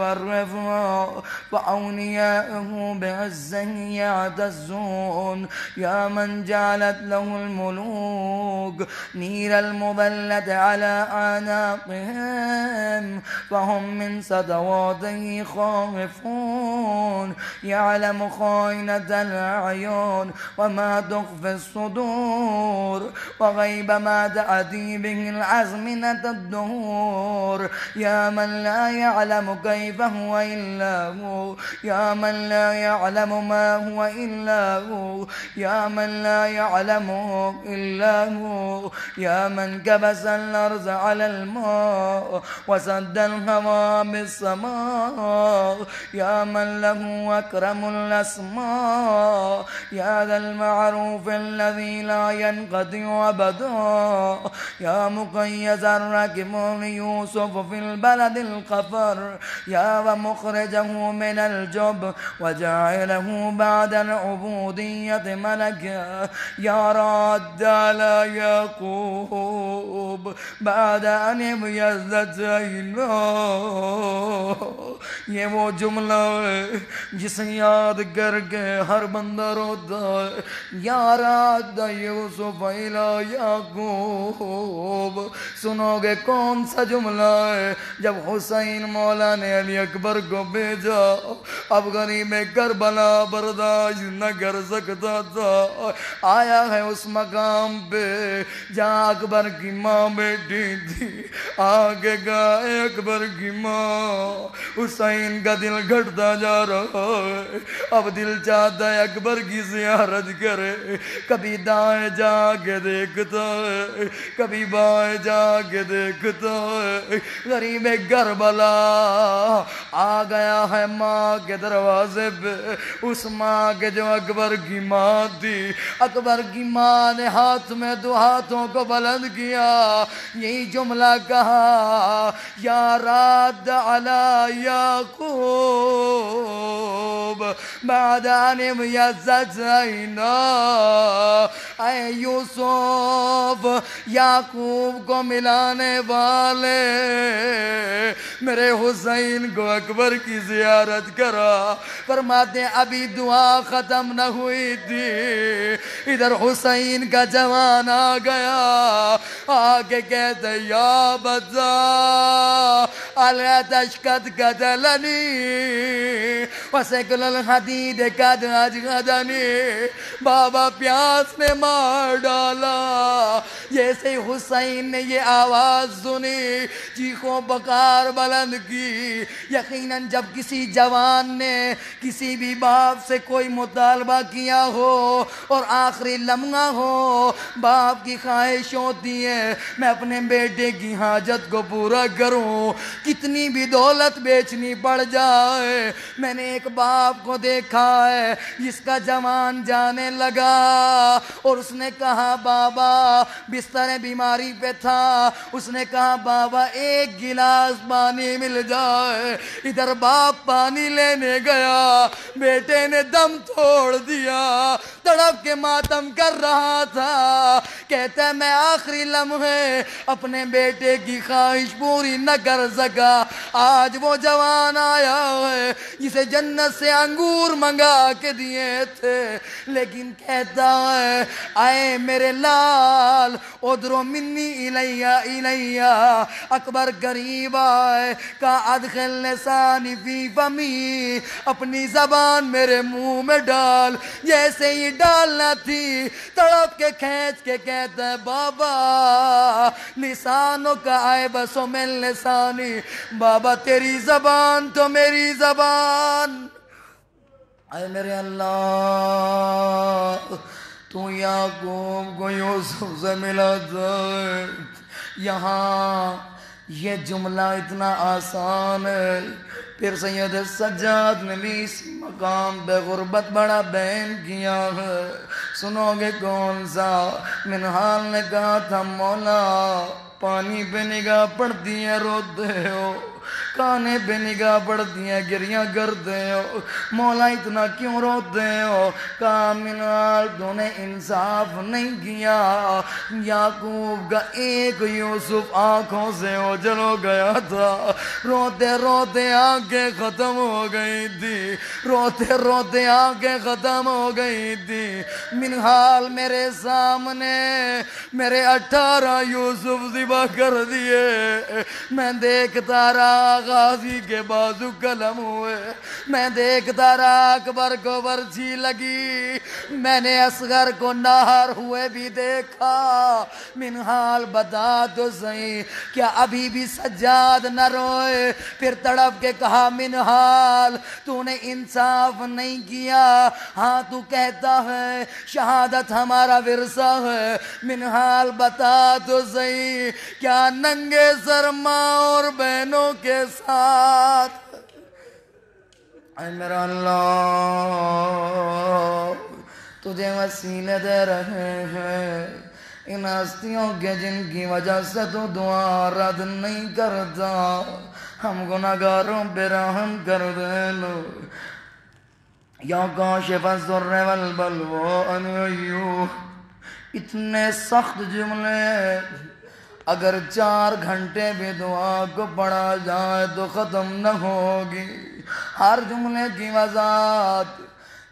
والرفع وأولياءه بعزه يعتزون يا من جعلت له الملوك نير المظلة على أعناقهم فهم من صدواته خائفون يعلم خائنة الأعين وما تخفي الصدور وغيب ما تأتي به الأزمنة الدهور يا من لا يعلم كيف هو إلا هو يا من لا يعلم ما هو إلا هو يا من لا يعلمه إلا هو يا من كبس الأرض على الماء وسد الهوى بالسماء يا من له أكرم الأسماء يا ذا المعروف الذي لا ينقطع أبدا يا مقيز الركب ليوسف في البلد القفر يا ومخرجه من الجب وجعله بعد العبودية ملكا يا راد على يعقوب بعد أن ابيضت عیناه یہ وہ جملہ ہے جسے یاد کر کے ہر بندہ روتا ہے یا راد یوسف الی یعقوب سنو گے کون سا جملہ ہے جب حسین مولا نے علی اکبر کو بھیجا اب غریب کربلا برداشت نہ کر سکتا تھا آیا ہے اس مقام پہ جہاں اکبر کی ماں بیٹھی تھی آگے گائے اکبر کی ماں حسین کا دل گھٹتا جا رہا ہے اب دل چاہتا ہے اکبر کی زیارت کرے کبھی دائیں جا کے دیکھتا ہے کبھی بائیں جا کے دیکھتا ہے غریب کربلا آ گیا ہے ماں کے دروازے پہ اس ماں کے جو اکبر کی ماں تھی اکبر کی ماں نے ہاتھ میں دو ہاتھوں کو بلند کیا یہی جملہ کہا یا راد علی یعقوب بعد ان ابیضت عیناه اے یوسف یعقوب کو ملانے والے میرے حسین کو اکبر کی زیارت کرا فرماتے ابھی دعا ختم نہ ہوئی تھی ادھر حسین کا جوان آ گیا آگے کہتے یا بزا الا تشکت قتلنی وسکل الحدید قد اجغدنی بابا پیاس نے مار ڈالا جیسے حسین نے یہ آواز سنی چیخوں پکار بلند کی یقیناً جب کسی جوان نے کسی بھی باپ سے کوئی مطالبہ کیا ہو اور آخری لمحہ ہو باپ کی خواہش ہوتی ہے میں اپنے بیٹے کی حاجت کو پورا کروں کتنی بھی دولت بیچنی پڑ جائے. میں نے ایک باپ کو دیکھا ہے جس کا جوان جانے لگا اور اس نے کہا بابا بستر بیماری پہ تھا, اس نے کہا بابا ایک گلاس پانی مل جائے. ادھر باپ پانی لینے گیا, بیٹے نے دم توڑ دیا, تڑپ کے ماتم کر رہا تھا. کہتا ہے میں آخری لمحے اپنے بیٹے کی خواہش پوری نہ کر سکا. آج وہ جوان آیا ہے جسے جنت سے انگور منگا کے دیے تھے, لیکن کہتا ہے اے میرے لال ادرو منی الیہ الیہ, اکبر قریب آئے کا ادخل لسانی فی فمی, اپنی زبان میرے منہ میں ڈال. جیسے ہی ڈالنا تھی تڑپ کے کھینچ کے کہتا ہے بابا لسانوں کا آئے بسو من لسانی, بابا تیری زبان تو میری زبان. اے میرے اللہ تو یعقوب کو یوسف سے ملا تھا. یہاں یہ جملہ اتنا آسان ہے, پھر سید سجاد نے بھی اس مقام پہ غربت بڑا بیان کیا ہے. سنو گے کون سا؟ منحال نے کہا تھا مولا پانی پہ نگاہ پڑتی ہے روتے ہو, کانے پہ نگاہ پڑتی ہے گریاں کرتے ہو, مولا اتنا کیوں روتے ہو؟ کہا منحال تو نے انصاف نہیں کیا. یعقوب کا ایک یوسف آنکھوں سے اوجھل ہو گیا تھا, روتے روتے آنکھیں ختم ہو گئی تھی, روتے روتے آنکھیں ختم ہو گئی تھی. منحال میرے سامنے میرے 18 یوسف ذبح کر دیے, میں دیکھتا رہا غازی کے بازو قلم ہوئے, میں دیکھتا رہا اکبر کو برچھی لگی, میں نے اصغر کو نہر ہوئے بھی دیکھا. منحال بتا تو صحیح کیا ابھی بھی سجاد نہ روئے؟ پھر تڑپ کے کہا منحال تو نے انصاف نہیں کیا, ہاں تو کہتا ہے شہادت ہمارا ورثہ ہے. منحال بتا تو صحیح کیا ننگے سر ماں اور بہنوں کے ساتھ؟ اے میرا اللہ تجھے وسیلے دے رہے ہیں ان ہستیوں کے جن کی وجہ سے تو دعا رد نہیں کرتا. ہم گناہگاروں پہ رحم کر دینا. یا کاشف الضر والبلوى ان ایوب, اتنے سخت جملے اگر 4 گھنٹے بھی دعا کو پڑھا جائے تو ختم نہ ہوگی. ہر جملے کی وضاحت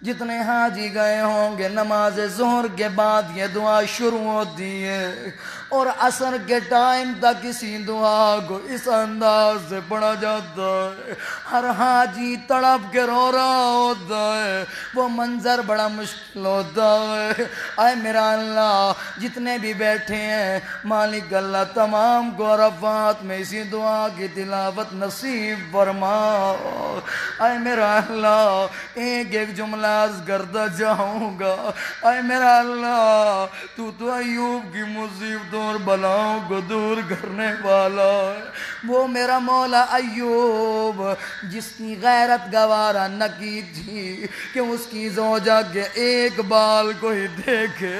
جتنے حاجی گئے ہوں گے, نماز ظہر کے بعد یہ دعا شروع ہوتی ہے اور عصر کے ٹائم تک اسی دعا کو اس انداز سے پڑھا جاتا ہے. ہر حاجی تڑپ کے رو رہا ہوتا ہے, وہ منظر بڑا مشکل ہوتا ہے. اے میرا اللہ جتنے بھی بیٹھے ہیں مالک اللہ تمام کو عرفات میں اسی دعا کی تلاوت نصیب فرما. اے میرا اللہ ایک ایک جملہ عرض کرتا جاؤں گا. اے میرا اللہ تو ایوب کی مصیبتوں اور بلاؤں کو دور کرنے والا ہے. وہ میرا مولا ایوب جس کی غیرت گوارا نہ کی تھی کہ اس کی زوجہ کے ایک بال کو ہی دیکھے,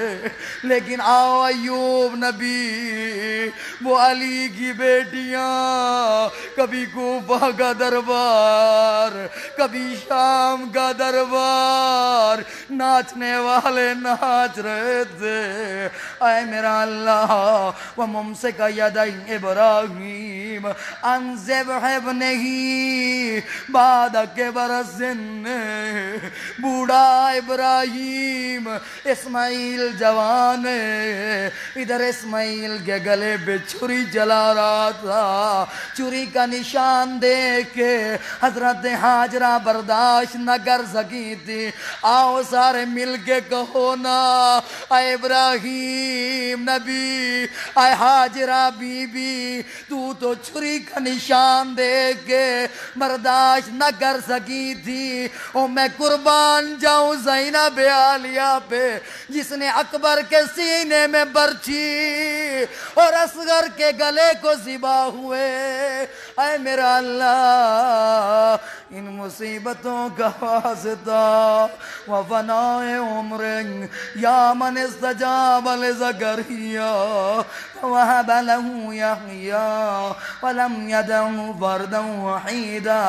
لیکن آؤ ایوب نبی وہ علی کی بیٹیاں کبھی کوفہ کا دربار کبھی شام کا دربار ناچنے والے ناچ رہے تھے. اے میرا اللہ وممسک یدی ابراہیم ان ذبح ابنہ بعد کبر السن, بوڑھا ابراہیم اسماعیل جوان ہے, ادھر اسماعیل کے گلے پہ چھری جلا رہا تھا. چھری کا نشان دیکھ کے حضرت ہاجرہ برداشت نہ کر سکی تھی. آؤ سارے مل کے کہو نا اے ابراہیم نبی اے ہاجرہ بی بی تو چھری کا نشان دے کے برداشت نہ کر سکی تھی، او میں قربان جاؤں زینب عالیہ پہ جس نے اکبر کے سینے میں برچھی اور اصغر کے گلے کو ذبح ہوئے۔ اے میرا اللہ ان مصیبتوں کا واسطہ وفنائے عمر یا من استجاب لزکریا وہب له یحییٰ ولم یدعه فردا وحیدا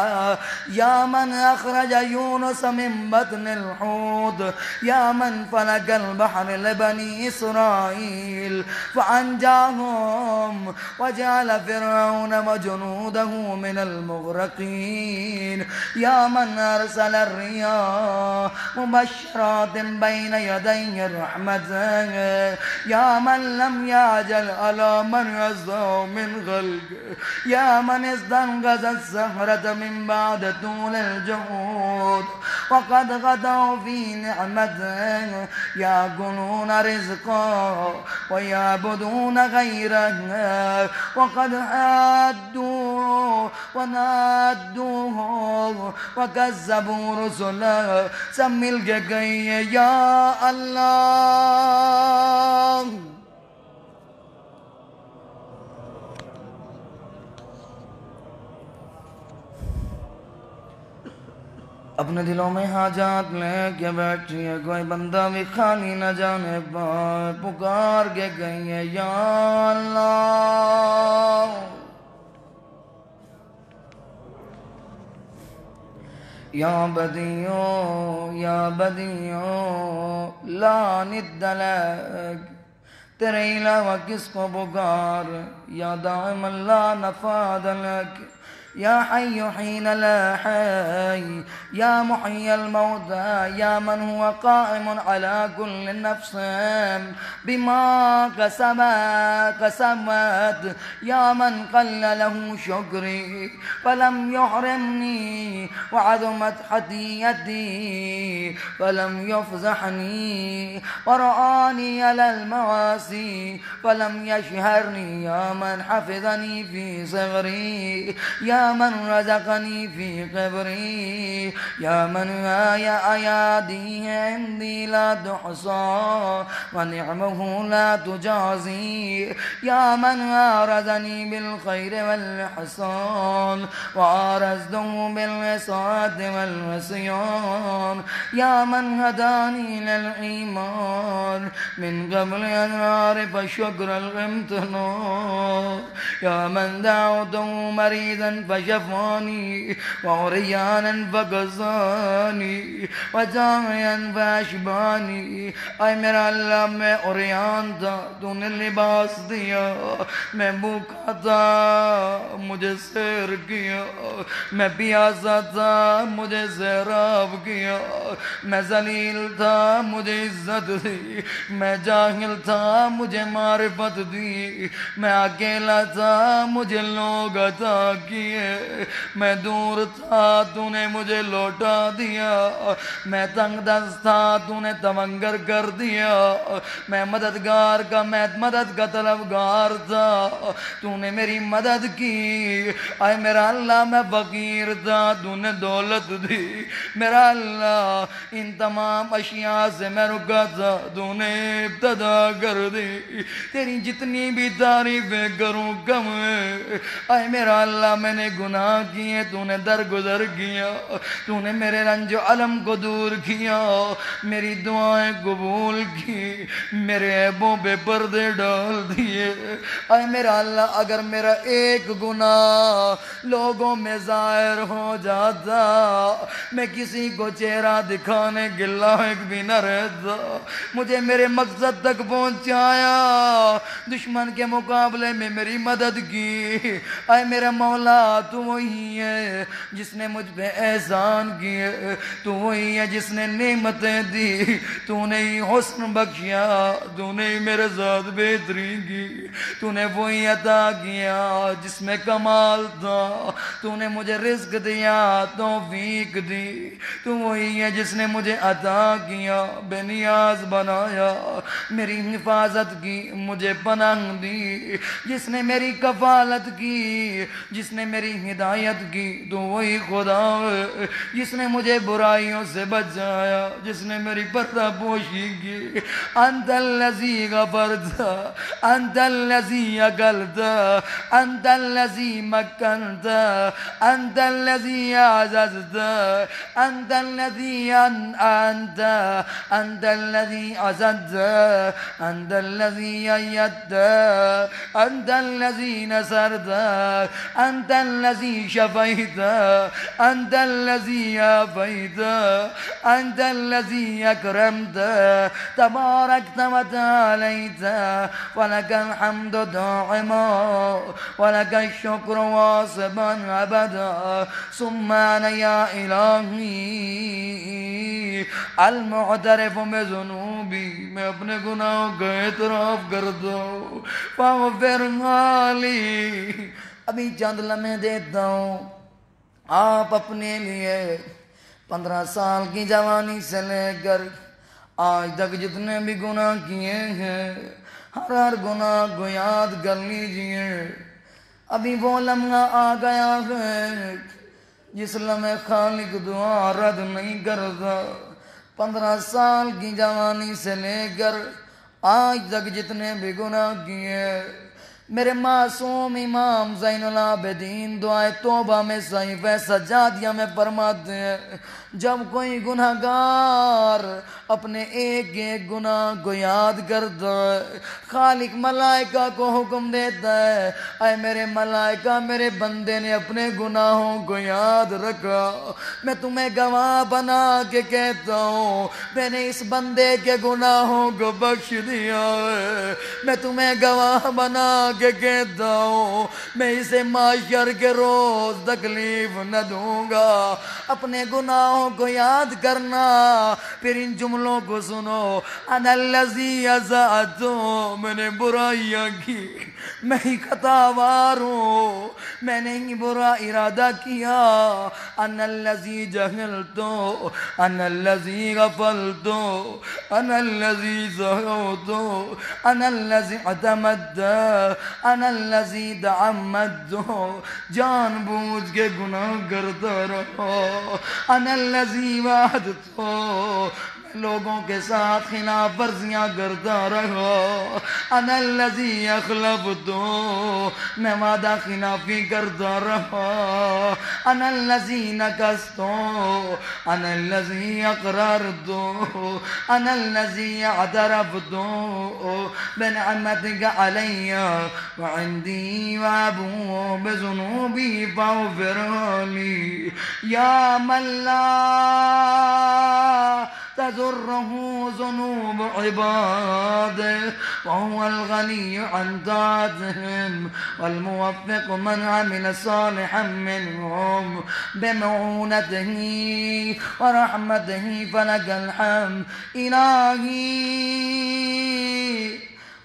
یا من اخرج یونس من بطن الحوت یا من فلق البحر لبنی اسرائیل فانجاهم وجعل فرعون وجنوده من المغرقین یا من ارسل الرياح مبشرات بين يدي الرحمة يا من لم يعجل على من يزهو من خلقه يا من استنقذ السحرة من بعد طول الجهود وقد غدوا في نعمته يأكلون رزقه ويعبدون غيره وقد حادوا ونادوه وكذبوا رسله سب مل کے گئے یا اللہ۔ اپنے دلوں میں حاجات لے کے بیٹھی ہے، کوئی بندہ بھی خالی نہ جانے پائے، پکار کے گئی ہے یا اللہ۔ یا بدیو یا بدیو لا ند لک، تیرے علاوہ کس کو پکار، یا دائم لا نفاد لک، یا حی حین لا حی، یا محی الموتى، یا من هو قائم على كل نفس بما كسبت، یا من قل له شکری فلم يحرمنی وعظمت خطیئتی فلم يفضحنی ورآنی على المعاصی فلم يشهرنی، یا من حفظنی فی صغری، یا من رزقنی فی قبری، یا من ایادی عندی لا تحصى ونعمه لا تجازی، یا من آرزنی بالخیر والحسان وآرزته بالعصاة والعصيان، یا من هدانی للإيمان من قبل أن أعرف شكر الامتنان، یا من دعوته مريضا فشفاني وعريانا فكساني وجائعا فاشباني۔ اے میرا اللہ میں عریان تھا تو نے لباس دیا، میں بھوکا تھا مجھے سیر کیا، میں پیاسا تھا مجھے سیراب کیا، میں ذلیل تھا مجھے عزت دی، میں جاہل تھا مجھے معرفت دی، میں اکیلا تھا مجھے لوگ عطا کیے، میں دور تھا تو نے مجھے لوٹا دیا، میں تنگ دست تھا تو نے تونگر کر دیا، میں مددگار کا مدد کا طلبگار تھا تو نے میری مدد کی۔ اے میرا اللہ میں فقیر تھا تو نے دولت دی، میرا اللہ ان تمام اشیاء سے میں رکا تھا تو نے ابتدا کر دی، تیری جتنی بھی تعریفیں کروں کم ہے۔ اے میرا اللہ میں نے گناہ کیے تو نے درگزر کیا، تو نے میرے رنج و علم کو دور کیا، میری دعائیں قبول کی، میرے عیبوں پہ پردے ڈال دیے۔ اے میرا اللہ اگر میرا ایک گناہ لوگوں میں ظاہر ہو جاتا، میں کسی کو چہرہ دکھانے کے لائق بھی نہ رہتا، مجھے میرے مقصد تک پہنچایا، دشمن کے مقابلے میں میری مدد کی۔ اے میرا مولا تو وہی ہے جس نے مجھ پہ احسان کیے، تو وہی ہے جس نے نعمتیں دی، تو نے ہی حسن بخشیا، تو نے ہی میرے ساتھ بہتری کی، تو نے وہی عطا کیا جس میں کمال تھا، تو نے مجھے رزق دیا، توفیق دی، تو وہی ہے جس نے مجھے عطا کیا، بے نیاز بنایا، میری حفاظت کی، مجھے پناہ دی، جس نے میری کفالت کی، جس نے میری ہدایت کی، تو وہی خدا ہے جس نے مجھے برائیوں سے بچایا، جس نے میری پردہ پوشی کی۔ انت الذی غفرت، انت الذی اکلت، انت الذی مکنت، انت الذی اعززت، انت الذی انعمت، انت الذی عزت، انت الذی ایدت، انت الذی نصرت، انت الذی شفیت، انت الذی عافیت، انت الذی اکرمت، تبارکت وتعالیت، ولک الحمد دائما ولک الشکر واصبا ابدا، ثم انا یا الہی المعترف بذنوبی، میں اپنے گناہوں کا اعتراف کرتا ہوں، فاغفر لی۔ ابھی چند لمحے دیتا ہوں، آپ اپنے لیے 15 سال کی جوانی سے لے کر آج تک جتنے بھی گناہ کیے ہیں، ہر گناہ کو یاد کر لیجئے۔ ابھی وہ لمحہ آ گیا ہے جس لمحے خالق دعا رد نہیں کرتا۔ 15 سال کی جوانی سے لے کر آج تک جتنے بھی گناہ کیے، میرے معصوم امام زین العابدین دعائے توبہ میں صحیفہ سجادیہ میں فرماتے ہیں، جب کوئی گناہگار اپنے ایک ایک گناہ کو یاد کرتا ہے، خالق ملائکہ کو حکم دیتا ہے، اے میرے ملائکہ، میرے بندے نے اپنے گناہوں کو یاد رکھا، میں تمہیں گواہ بنا کے کہتا ہوں میں نے اس بندے کے گناہوں کو بخش دیا ہے، میں تمہیں گواہ بنا کے کہتا ہوں میں اسے معاشر کے روز تکلیف نہ دوں گا۔ اپنے گناہوں کو یاد کرنا، پھر ان جملوں کو سنو، انا الذی اسأت، میں نے برائیاں کی، میں ہی خطاوار ہوں، میں نے ہی برا ارادہ کیا، انا الذی جہلت، انا الذی غفلت، انا الذی سہوت، انا الذی اعتمدت، انا الذی تعمدت، جان بوجھ کے گناہ کرتا رہا، انا الذی وعدت، لوگوں کے ساتھ خلاف ورزیاں کرتا رہا، انا الذی اخلفت، میں وعدہ خلافی کرتا رہا، انا الذی نکست، انا الذی اقررت، انا الذی اعترفت بنعمتک علی وعندی وابو بذنوبی فاغفر لی، یا من لا تضره ذنوب عباده وهو الغني عن طاعتهم والموفق من عمل صالحا منهم بمعونته ورحمته فلك الحمد إلهي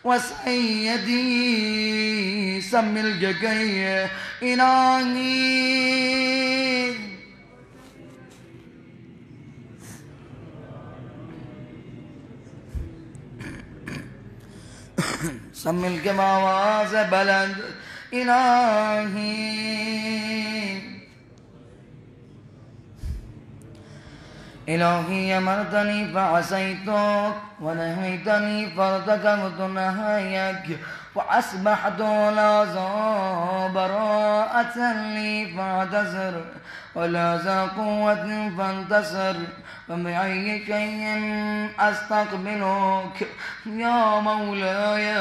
وسيدي، سم الجكي إلهي سب مل کے آواز بلند، الہی الہی امرتنی فعصیتک ونہیتنی فارتکبت نہیک فاصبحت لا ذا براءة لی فاعتذر ولا ذا قوة فانتصر، وبأي شيء أستقبلك يا مولاي،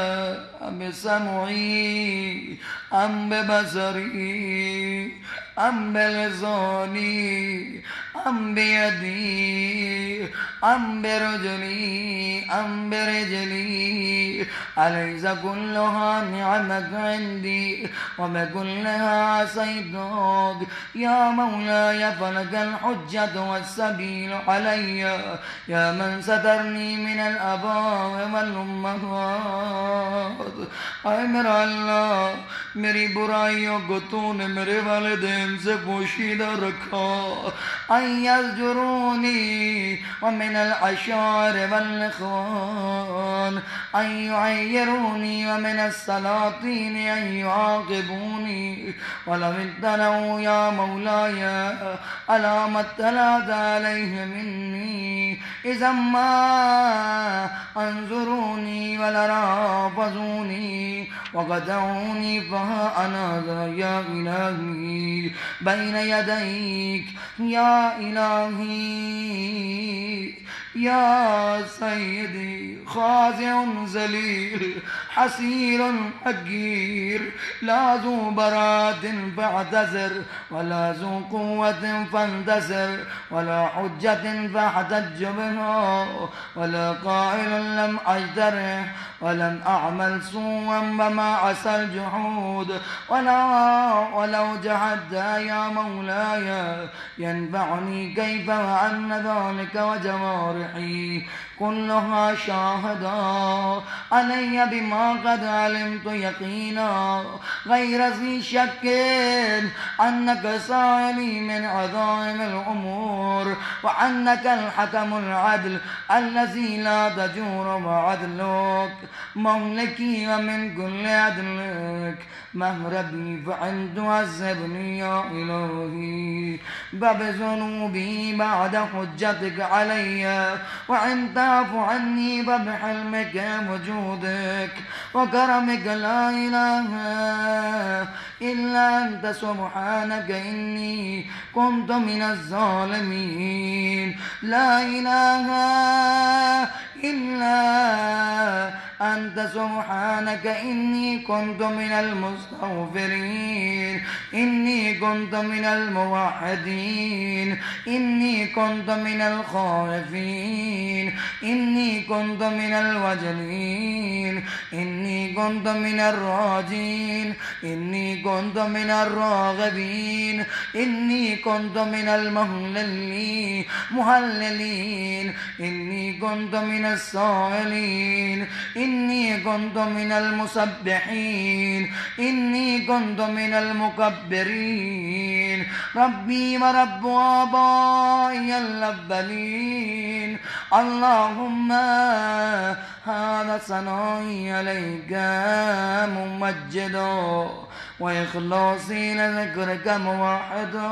بسمعي أم ببصري أم بلساني أم بيدي أم برجلي أليس كلها نعمك عندي وبكلها عصيتك يا مولاي فلك الحجة والسبيل علي يا من سترني من الآباء والأمهات اے میرا اللہ میری برائیوں کو تو نے میرے والدین سے پوشیدہ رکھا ان یزجرونی ومن العشار والاخوان ان يعيروني ومن السلاطين ان يعاقبوني ولو ابتلوا يا مولاي على ما اطلعت عليه مني إذا ما أنظروني ولرافضوني وقدعوني فها أنا ذا يا إلهي بين يديك يا إلهي يا سيدي خاضع ذليل حسير حقير لا ذو برات فاعتذر ولا ذو قوة فانتصر ولا حجة فاحتج بها ولا قائل لم أجترح ولم أعمل سوءا وما عسى الجحود ولو جحدت يا مولاي ينفعني كيف وأن ذلك وجوارحي كلها شاهدا علي بما قد علمت يقينا غير ذي شك أنك سائلي من عظائم الأمور وأنك الحكم العدل الذي لا تجور بعدلك مهلكي ومن كل عدلك مهربي فأن تعذبني يا إلهي بذنوبي بعد حجتك علي وأن تعف عني فبحلمك وجودك وكرمك لا إله إلا أنت سبحانك إني كنت من الظالمين لا إله إلا أنت سبحانك إني كنت من المستغفرين إني كنت من الموحدين إني كنت من الخائفين إني كنت من الوجلين إني كنت من الراجين إني كنت من الراغبين إني كنت من المهللين إني كنت من السائلين إني كنت من المسبحين إني كنت من المكبرين ربي ورب آبائي الأولين اللهم هذا ثنائي عليك ممجدا وإخلاصي لذكرك موحدا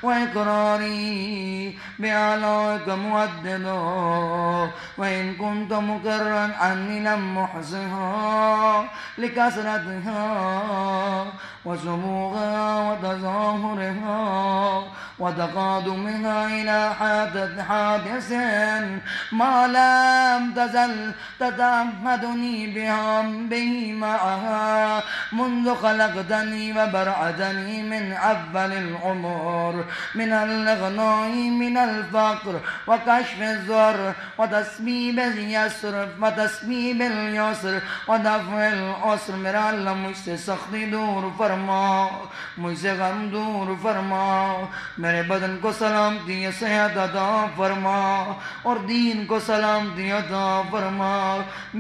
وإقراري بآلائك موددا وإن كنت مقرا عني لم أحصها لكثرتها وسموغها وتظاهرها وتقادمها إلى حادث ما لم تزل تتعهدني به معها منذ خلقتني وبرعتني من أول العمر من الإغناء من الفقر وكشف الضر وتسبيب اليسر ودفع العسر میرا اللہ مجھ سے سختی دور فرما مجھ سے غم دور فرما میرے بدن کو سلامتی صحت عطا فرما اور دین کو سلامتی عطا فرما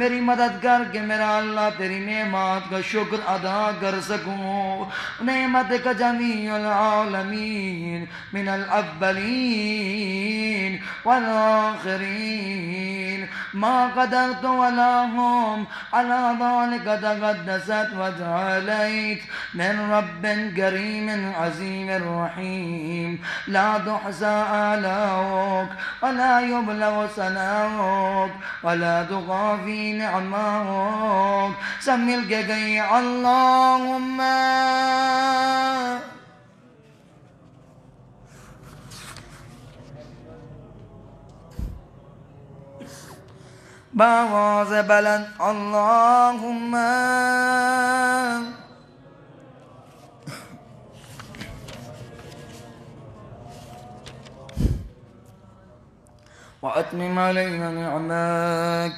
میری مدد کر کے میرا اللہ تیری نعمات کا شکر ادا کر سکوں نعمت کا جمیع العالمین من الاولین والآخرین ما قدرت ولا هم على ذلك تقدست وتعاليت من رب كريم عظيم رحيم لا تحصى آلاؤك ولا يبلغ ثناؤك ولا تغافي نعماؤك سمي الجي اللهم بآواز بلند اللهم وأتمم علينا نعمك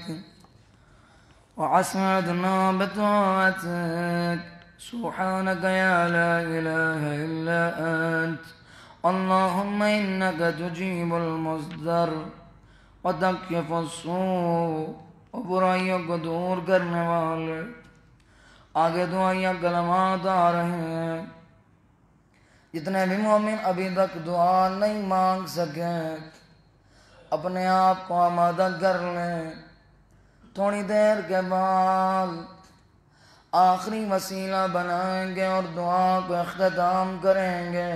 وأسعدنا بطاعتك سبحانك يا لا إله إلا أنت اللهم إنك تجيب المصدر وتكشف السوء وبرائیوں کو دور کرنے والے. آگے دعائیاں کلمات آ رہے ہیں. جتنے بھی مومن ابھی تک دعا نہیں مانگ سکے اپنے آپ کو آمادہ کر لیں. تھوڑی دیر کے بعد آخری وسیلہ بنائیں گے اور دعا کو اختتام کریں گے.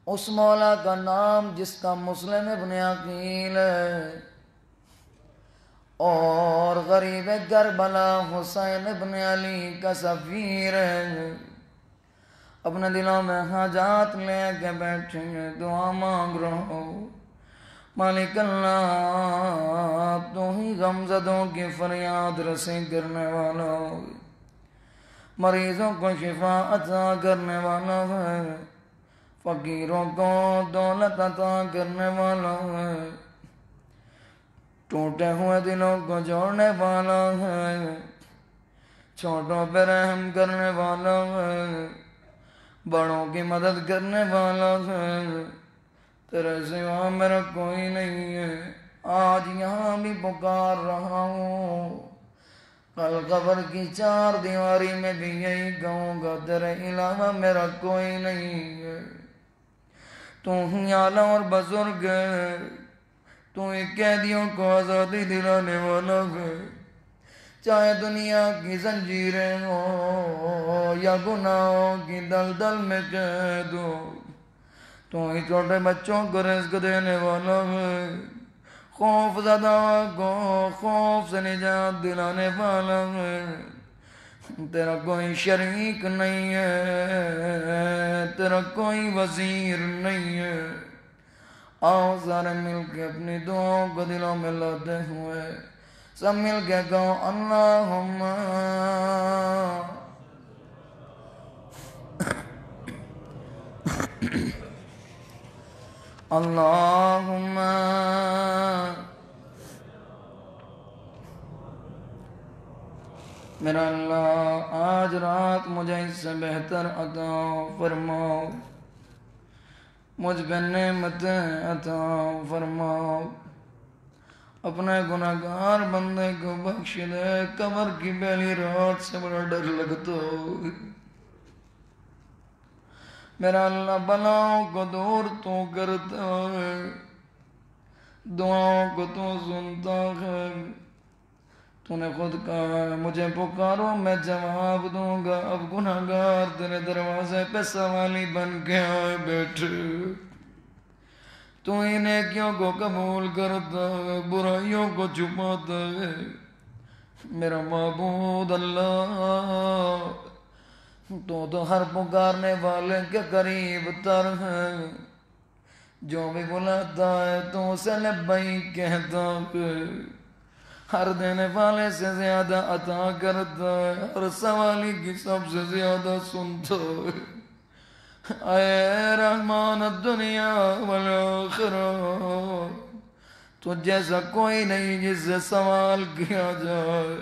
اس مولا کا نام جس کا مسلم ابن عقیل ہے اور غریب کربلا حسین ابن علی کا سفیر ہے. اپنے دلوں میں حاجات لے کے بیٹھیں دعا مانگ رہو. مالک اللہ تو ہی غمزدوں کی فریاد رسی کرنے والا ہو، مریضوں کو شفا عطا کرنے والا ہے، فقیروں کو دولت عطا کرنے والا ہے، ٹوٹے ہوئے دلوں کو جوڑنے والا ہے، چھوٹوں پہ رحم کرنے والا ہے، بڑوں کی مدد کرنے والا ہے. تیرے سوا میرا کوئی نہیں ہے. آج یہاں بھی پکار رہا ہوں، کل قبر کی چار دیواری میں بھی یہی کہوں گا، تیرے علاوہ میرا کوئی نہیں ہے. تو ہی اعلیٰ اور بزرگ ہے، تو ہی قیدیوں کو آزادی دلانے والا ہے. چاہے دنیا کی زنجیریں ہو یا گناہوں کی دلدل میں قید ہو، تو ہی چھوٹے بچوں کو رزق دینے والا ہے. خوف زدہ کو خوف سے نجات دلانے والا ہے. تیرا کوئی شریک نہیں ہے، تیرا کوئی وزیر نہیں ہے. آؤ سارے مل کے اپنی دعاؤں کو دلوں میں لاتے ہوئے سب مل کے کہو اللہم اللہم میرا اللہ آج رات مجھے اس سے بہتر عطا فرماؤ، مجھ پہ نعمتیں عطا فرماؤ. اپنے گناہگار بندے کو بخش دے. قبر کی پہلی رات سے بڑا ڈر لگتا ہو. میرا اللہ بلاؤں کو دور تو کرتا ہے، دعاؤں کو تو سنتا ہے. تو نے خود کہا ہے مجھے پکارو میں جواب دوں گا. اب گناہگار تیرے دروازے پہ سوالی بن کے آئے بیٹھے. تو ہی نیکیوں کو قبول کرتا ہے، برائیوں کو چھپاتا ہے. میرا معبود اللہ تو ہر پکارنے والے کے قریب تر ہے. جو بھی بلاتا ہے تو اسے لبیک کہتا ہے. ہر دینے والے سے زیادہ عطا کرتا ہے، ہر سوالی کی سب سے زیادہ سنتا ہے. اے رحمان الدنیا والآخرہ، تو جیسا کوئی نہیں جس سے سوال کیا جائے.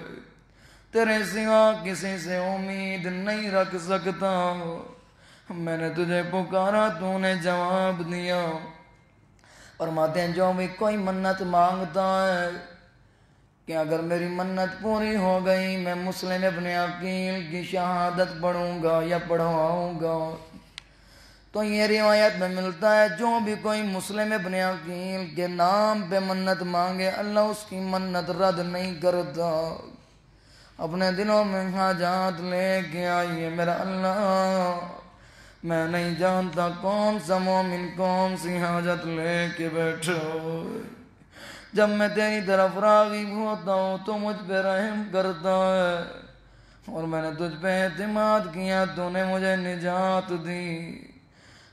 تیرے سوا کسی سے امید نہیں رکھ سکتا. میں نے تجھے پکارا تو نے جواب دیا. فرماتے ہیں جو بھی کوئی منت مانگتا ہے کہ اگر میری منت پوری ہو گئی میں مسلم ابن عقیل کی شہادت پڑھوں گا یا پڑھواؤں گا. تو یہ روایت میں ملتا ہے جو بھی کوئی مسلم ابن عقیل کے نام پہ منت مانگے اللہ اس کی منت رد نہیں کرتا. اپنے دلوں میں حاجات لے کے آئیے. میرا اللہ میں نہیں جانتا کون سا مومن کون سی حاجت لے کے بیٹھا. جب میں تیری طرف راغب ہوتا ہوں تو مجھ پہ رحم کرتا ہے، اور میں نے تجھ پہ اعتماد کیا تو نے مجھے نجات دی.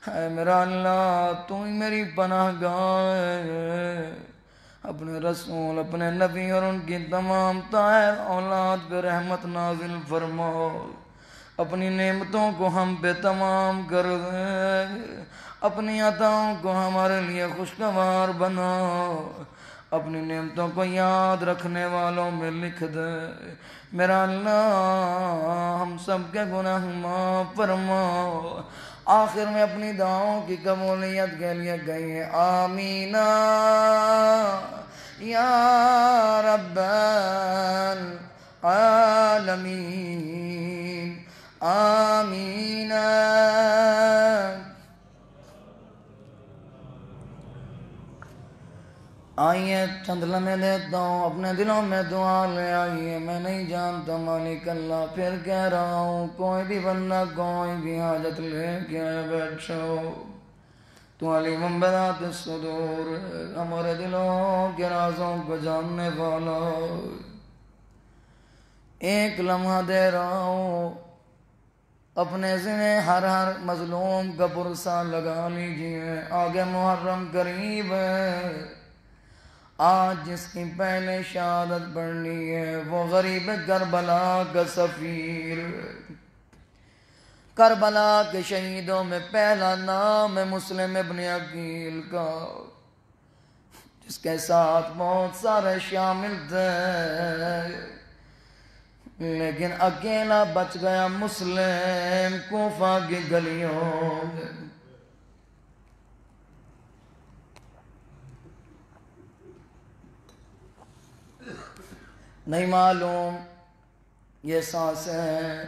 اے میرا اللہ تو ہی میری پناہ گاہ ہے. اپنے رسول اپنے نبی اور ان کی تمام طاہر اولاد پہ رحمت نازل فرماؤ. اپنی نعمتوں کو ہم پہ تمام کر دے. اپنی عطاؤں کو ہمارے لیے خوشگوار بنا، اپنی نعمتوں کو یاد رکھنے والوں میں لکھ دے۔ میرا اللہ ہم سب کے گناہ معاف فرما۔ آخر میں اپنی دعاؤں کی قبولیت کے لیے گئے آمین یا رب العالمین، آمین۔ آئیے چند لمحے دیتا ہوں، اپنے دلوں میں دعا لے آئیے۔ میں نہیں جانتا مالک اللہ، پھر کہہ رہا ہوں کوئی بھی بندہ کوئی بھی حاجت لے کے بیٹھو، تو علیم بذات الصدور، ہمارے دلوں کے رازوں کو جاننے والا۔ ایک لمحہ دے رہا ہوں، اپنے ذمہ ہر مظلوم کا پرسہ لگا لیجئے۔ آگے محرم قریب ہے، آج جس کی پہلے شہادت پڑھنی ہے وہ غریب کربلا کا سفیر۔ کربلا کے شہیدوں میں پہلا نام ہے مسلم ابن عقیل کا، جس کے ساتھ بہت سارے شامل تھے، لیکن اکیلا بچ گیا مسلم کوفہ کی گلیوں میں۔ نہیں معلوم یہ سانسیں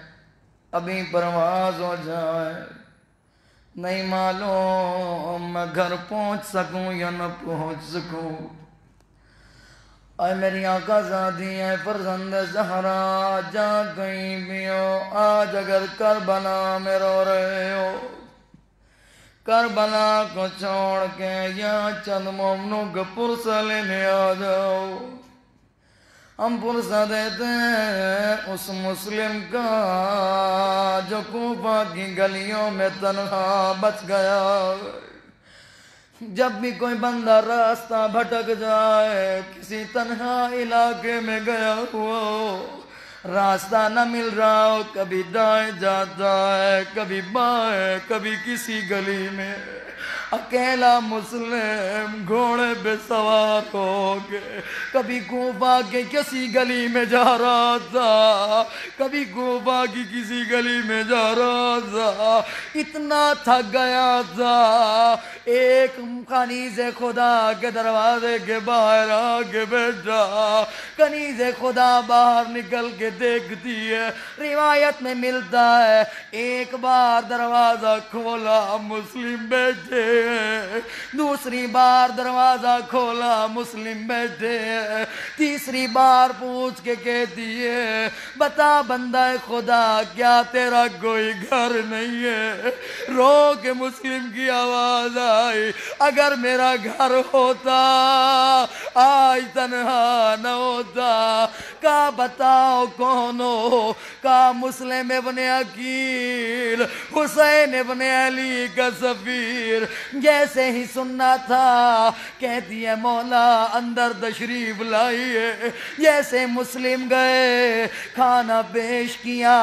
ابھی پرواز ہو جائے، نہیں معلوم میں گھر پہنچ سکوں یا نہ پہنچ سکوں۔ اے میری آقا زادی ہے فرزند زہرا، جہاں کہیں بھی ہو، آج اگر کربلا میں رو رہے ہو، کربلا کو چھوڑ کے یہاں چند مومنوں کا پرسہ لینے آ جاؤ۔ ہم پرسہ دیتے ہیں اس مسلم کا جو کوفہ کی گلیوں میں تنہا بچ گیا۔ جب بھی کوئی بندہ راستہ بھٹک جائے، کسی تنہا علاقے میں گیا ہوا، راستہ نہ مل رہا ہو، کبھی دائیں جاتا ہے، کبھی بائیں، کبھی کسی گلی میں اکیلا مسلم گھوڑے پہ سوار ہو کے کبھی کوفہ کے کسی گلی میں جا رہا تھا، کبھی کوفہ کی کسی گلی میں جا رہا تھا، اتنا تھک گیا تھا، ایک کنیز خدا کے دروازے کے باہر آ کے بیٹھا۔ کنیز خدا باہر نکل کے دیکھتی ہے، روایت میں ملتا ہے ایک بار دروازہ کھولا مسلم بیٹھے ہیں، دوسری بار دروازہ کھولا مسلم بیٹھے ہیں، تیسری بار پوچھ کے کہتی ہے بتا بندہ خدا کیا تیرا کوئی گھر نہیں ہے؟ رو کے مسلم کی آواز آئی اگر میرا گھر ہوتا آج تنہا نہ ہوتا۔ کہا بتاؤ کون ہو؟ کہا مسلم ابن عقیل، حسین ابن علی کا سفیر۔ جیسے ہی سننا تھا کہتی ہے مولا اندر تشریف لائیے۔ جیسے مسلم گئے کھانا پیش کیا،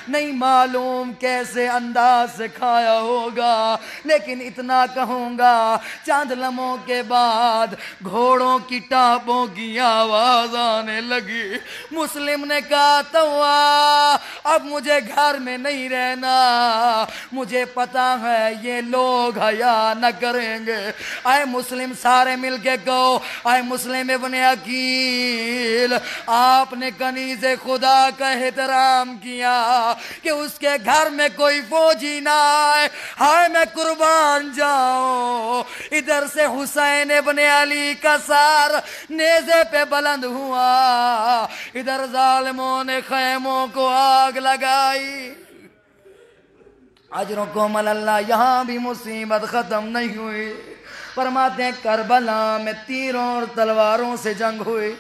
نہیں معلوم کیسے انداز سے کھایا ہوگا، لیکن اتنا کہوں گا چند لمحوں کے بعد گھوڑوں کی ٹاپوں کی آواز آنے لگی۔ مسلم نے کہا توا اب مجھے گھر میں نہیں رہنا، مجھے پتا ہے یہ لوگ حیا نہ کریں گے۔ اے مسلم سارے مل کے کہو اے مسلم ابن عقیل، آپ نے کنیز خدا کا احترام کیا کہ اس کے گھر میں کوئی فوجی نہ آئے، ہائے میں قربان جاؤں۔ ادھر سے حسین ابن علی کا سار نیزے پہ بلند ہوا، ادھر ظالموں نے خیموں کو آگ لگائی۔ اجرکم اللہ، یہاں بھی مصیبت ختم نہیں ہوئی۔ فرماتے ہیں کربلا میں تیروں اور تلواروں سے جنگ ہوئی،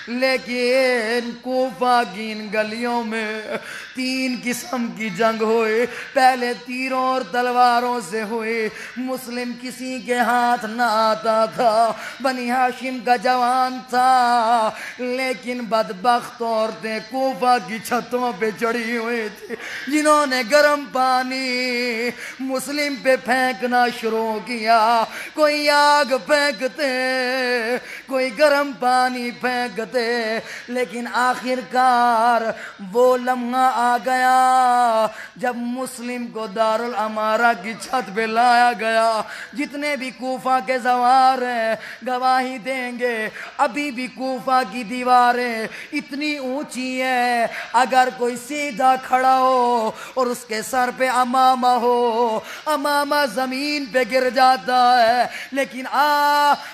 لیکن کوفہ کی ان گلیوں میں 3 قسم کی جنگ ہوئی۔ پہلے تیروں اور تلواروں سے ہوئی، مسلم کسی کے ہاتھ نہ آتا تھا، بنی ہاشم کا جوان تھا، لیکن بدبخت عورتیں کوفہ کی چھتوں پہ چڑھی ہوئی تھی، جنہوں نے گرم پانی مسلم پہ پھینکنا شروع کیا۔ کوئی آگ پھینکتے، کوئی گرم پانی پھینکتے، لیکن آخرکار وہ لمحہ آ گیا جب مسلم کو دارالامارہ کی چھت پہ لایا گیا۔ جتنے بھی کوفہ کے زوار ہیں گواہی دیں گے، ابھی بھی کوفہ کی دیواریں اتنی اونچی ہیں، اگر کوئی سیدھا کھڑا ہو اور اس کے سر پہ امامہ ہو، امامہ زمین پہ گر جاتا ہے۔ لیکن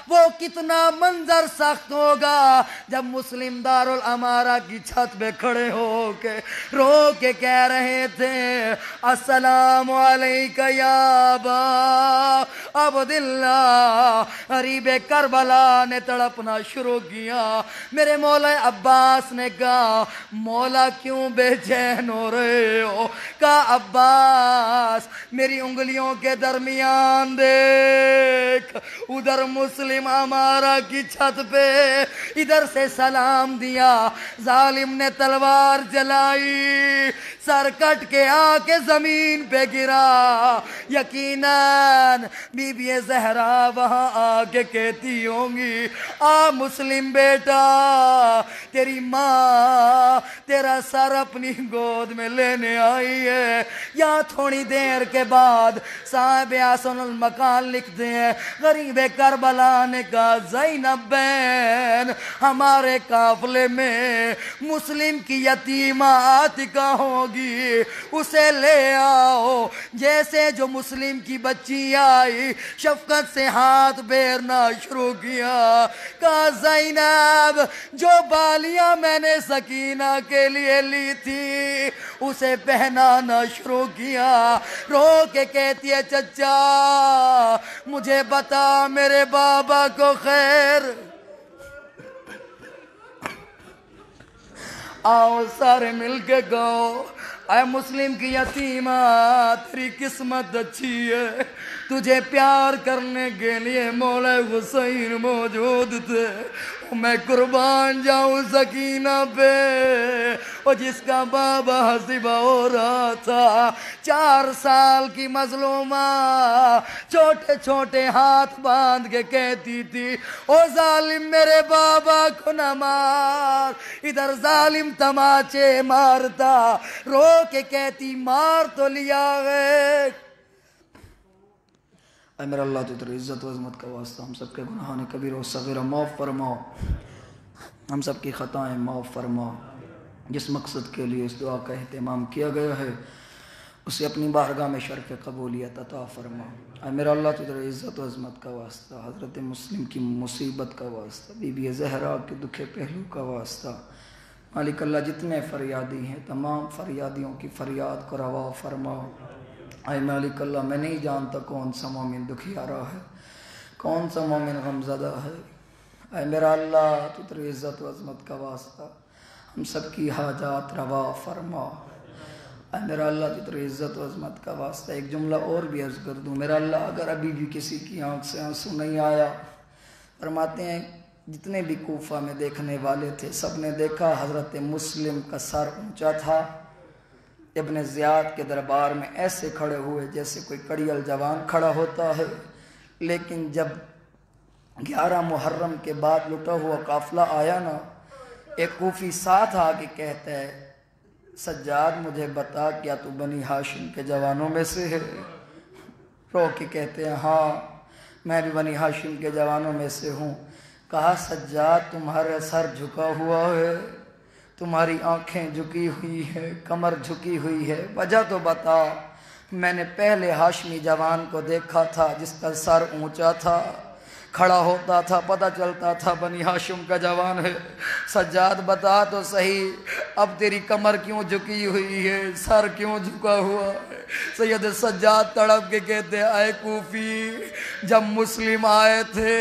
وہ کتنا منظر سخت ہوگا جب مسلم دارالامارہ کی چھت پہ کھڑے ہو کے رو کے کہہ رہے تھے السلام علیکہ یا ابا عبداللہ۔ غریب کربلا نے تڑپنا شروع کیا۔ میرے مولا عباس نے کہا مولا کیوں بے چین ہو رہے ہو؟ کہا عباس میری انگلیوں کے درمیان دیکھ، ادھر مسلم امارہ کی چھت پہ، ادھر سے سلام دیا، ظالم نے تلوار چلائی، سر کٹ کے آ کے زمین پہ گرا۔ یقیناً بی بی زہرا وہاں آ کے کہتی ہوں گی آ مسلم بیٹا، تیری ماں تیرا سر اپنی گود میں لینے آئی ہے۔ یا تھوڑی دیر کے بعد صاحب احسن المقال لکھتے ہیں غریب کربلا نے کہا زینب بہن ہمارے قافلے میں مسلم کی یتیمہ عاتقہ ہوگی، اسے لے آؤ۔ جیسے جو مسلم کی بچی آئی شفقت سے ہاتھ پھیرنا شروع کیا، کہا زینب جو بالیاں میں نے سکینہ کے لیے لی تھی اسے پہنانا شروع کیا۔ رو کے کہتی ہے چچا مجھے بتا میرے بابا کو خیر، آؤ سارے مل کے گاؤ اے مسلم کی یتیمہ تیری قسمت اچھی ہے، تجھے پیار کرنے کے لیے مولا حسین موجود تھے، میں قربان جاؤں سکینہ پہ، اور جس کا بابا حسیبہ ہو رہا تھا 4 سال کی مظلومہ چھوٹے چھوٹے ہاتھ باندھ کے کہتی تھی او ظالم میرے بابا کو نہ مار، ادھر ظالم تماچے مارتا، رو کے کہتی مار تو لیا ہے۔ اے میرا اللہ تو تیری عزت و عظمت کا واسطہ ہم سب کے گناہان کبیر و صغیرہ معاف فرما، ہم سب کی خطائیں معاف فرما۔ جس مقصد کے لیے اس دعا کا اہتمام کیا گیا ہے اسے اپنی بارگاہ میں شرف قبولیت عطا فرما۔ اے میرا اللہ تو تیری عزت و عظمت کا واسطہ، حضرت مسلم کی مصیبت کا واسطہ، بی بی زہرا کے دکھے پہلو کا واسطہ، مالک اللہ جتنے فریادی ہیں تمام فریادیوں کی فریاد کو روا فرما۔ اے مالک اللہ میں نہیں جانتا کون سا مومن دکھیارا ہے، کون سا مومن غمزدہ ہے، اے میرا اللہ تو تیری عزت و عظمت کا واسطہ ہم سب کی حاجات روا فرما۔ اے میرا اللہ تو تیری عزت و عظمت کا واسطہ ایک جملہ اور بھی عرض کر دوں، میرا اللہ اگر ابھی بھی کسی کی آنکھ سے آنسو نہیں آیا، فرماتے ہیں جتنے بھی کوفہ میں دیکھنے والے تھے سب نے دیکھا حضرت مسلم کا سر اونچا تھا، ابن زیاد کے دربار میں ایسے کھڑے ہوئے جیسے کوئی کڑیل جوان کھڑا ہوتا ہے، لیکن جب 11 محرم کے بعد لٹا ہوا قافلہ آیا نا، ایک کوفی ساتھ آ کے کہتا ہے سجاد مجھے بتا کیا تو بنی ہاشم کے جوانوں میں سے ہے؟ رو کے کہتے ہیں ہاں میں بھی بنی ہاشم کے جوانوں میں سے ہوں۔ کہا سجاد تمہارا سر جھکا ہوا ہے، تمہاری آنکھیں جھکی ہوئی ہیں، کمر جھکی ہوئی ہے، وجہ تو بتا۔ میں نے پہلے ہاشمی جوان کو دیکھا تھا جس کا سر اونچا تھا، کھڑا ہوتا تھا، پتہ چلتا تھا بنی ہاشم کا جوان ہے۔ سجاد بتا تو صحیح، اب تیری کمر کیوں جھکی ہوئی ہے، سر کیوں جھکا ہوا ہے؟ سید سجاد تڑپ کے کہتے اے کوفی، جب مسلم آئے تھے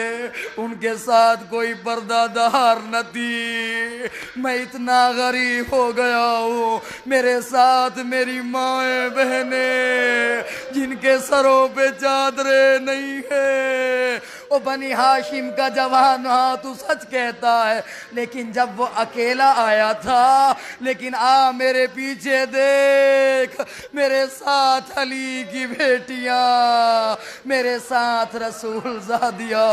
ان کے ساتھ کوئی پردہ دار نہ تھی، میں اتنا غریب ہو گیا ہوں، میرے ساتھ میری مائیں بہنیں جن کے سروں پہ چادریں نہیں ہیں۔ او بنی ہاشم کا جوان، ہاں تو سچ کہتا ہے، لیکن جب وہ اکیلا آیا تھا، لیکن میرے پیچھے دیکھ، میرے ساتھ علی کی بیٹیاں، میرے ساتھ رسول زادیاں۔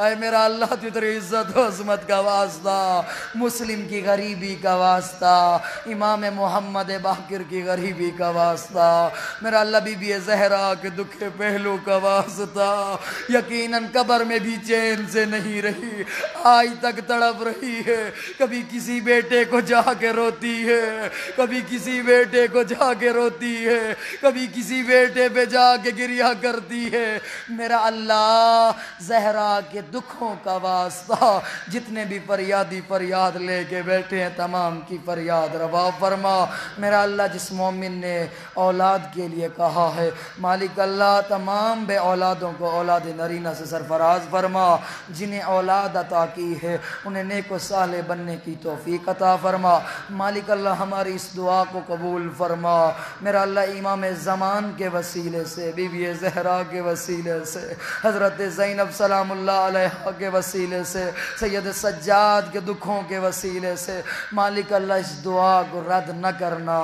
اے میرا اللہ تیری عزت و عظمت کا واسطہ، مسلم کی غریبی کا واسطہ، امام محمد باقر کی غریبی کا واسطہ، میرا اللہ بی بی زہرا کے دکھے پہلو کا واسطہ، یقیناً قبر میں بھی چین سے نہیں رہی، آج تک تڑپ رہی ہے، کبھی کسی بیٹے کو جا کے روتی ہے، کبھی کسی بیٹے کو جا کے روتی ہے، کبھی کسی بیٹے پہ جا کے گریہ کرتی ہے۔ میرا اللہ زہرا کے دکھوں کا واسطہ، جتنے بھی فریادی فریاد لے کے بیٹھے ہیں تمام کی فریاد روا فرما۔ میرا اللہ جس مومن نے اولاد کے لیے کہا ہے، مالک اللہ تمام بے اولادوں کو اولاد نرینہ سے سرفراز فرما، جنہیں اولاد عطا کی ہے انہیں نیک و صالح بننے کی توفیق عطا فرما۔ مالک اللہ ہماری اس دعا کو قبول فرما۔ میرا اللہ امام زمان کے وسیلے سے، بی بی زہرا کے وسیلے سے، حضرت زینب سلام اللہ علیہ کے وسیلے سے، سید سجاد کے دکھوں کے وسیلے سے، مالک اللہ اس دعا کو رد نہ کرنا،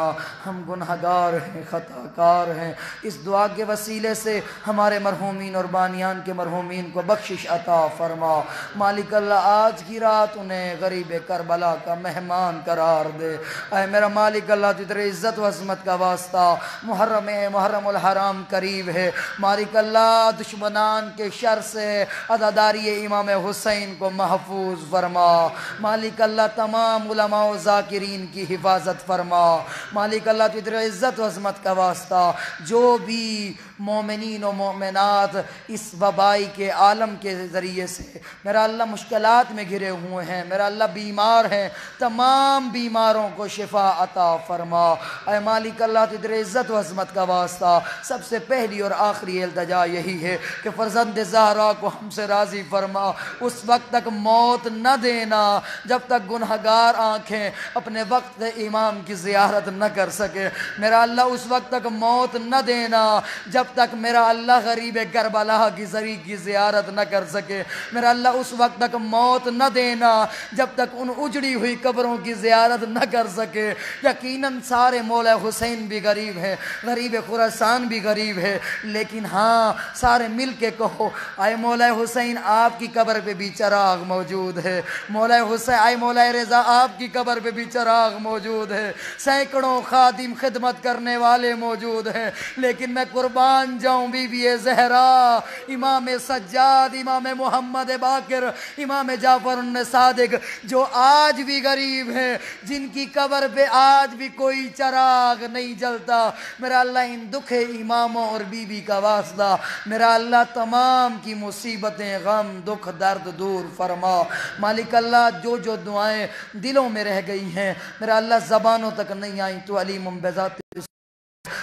ہم گنہگار ہیں، خطا کار ہیں، اس دعا کے وسیلے سے ہمارے مرحومین اور بانیان کے مرحومین کو بخشش عطا فرما۔ مالک اللہ آج کی رات انہیں غریب کربلا کا مہمان قرار دے۔ اے میرا مالک اللہ تیری عزت و عظمت کا واسطہ، محرم الحرام قریب ہے، مالک اللہ دشمنان کے شر سے عزاداری امام حسین کو محفوظ فرما۔ مالک اللہ تمام علماء و ذاکرین کی حفاظت فرما۔ مالک اللہ تیری عزت و عظمت کا واسطہ، جو بھی مومنین و مومنات اس وبائی کے عالم کے ذریعے سے میرا اللہ مشکلات میں گھرے ہوئے ہیں، میرا اللہ بیمار ہیں، تمام بیماروں کو شفا عطا فرما۔ اے مالک اللہ تیری عزت و عظمت کا واسطہ، سب سے پہلی اور آخری التجا یہی ہے کہ فرزند زہرا کو ہم سے راضی فرما، اس وقت تک موت نہ دینا جب تک گنہگار آنکھیں اپنے وقت امام کی زیارت نہ کر سکے، میرا اللہ اس وقت تک موت نہ دینا جب تک میرا اللہ غریب کربلا کی زری کی زیارت نہ کر سکے، میرا اللہ اس وقت تک موت نہ دینا جب تک ان اجڑی ہوئی قبروں کی زیارت نہ کر سکے۔ یقیناً سارے مولا حسین بھی غریب ہیں، غریب خراسان بھی غریب ہے، لیکن ہاں سارے مل کے کہو اے مولا حسین آپ کی قبر پہ بھی چراغ موجود ہے، مولا حسین اے مولا رضا آپ کی قبر پہ بھی چراغ موجود ہے، سینکڑوں خادم خدمت کرنے والے موجود ہیں، لیکن میں قربان جاؤں بی بی زہرا، امام سجاد، امام محمد باقر، امام جعفر صادق جو آج بھی غریب ہیں، جن کی قبر پہ آج بھی کوئی چراغ نہیں جلتا، میرا اللہ ان دکھ اماموں اور بی بی کا واسطہ میرا اللہ تمام کی مصیبتیں، غم، دکھ، درد دور فرما۔ مالک اللہ جو جو دعائیں دلوں میں رہ گئی ہیں میرا اللہ زبانوں تک نہیں آئیں، تو علیم بذات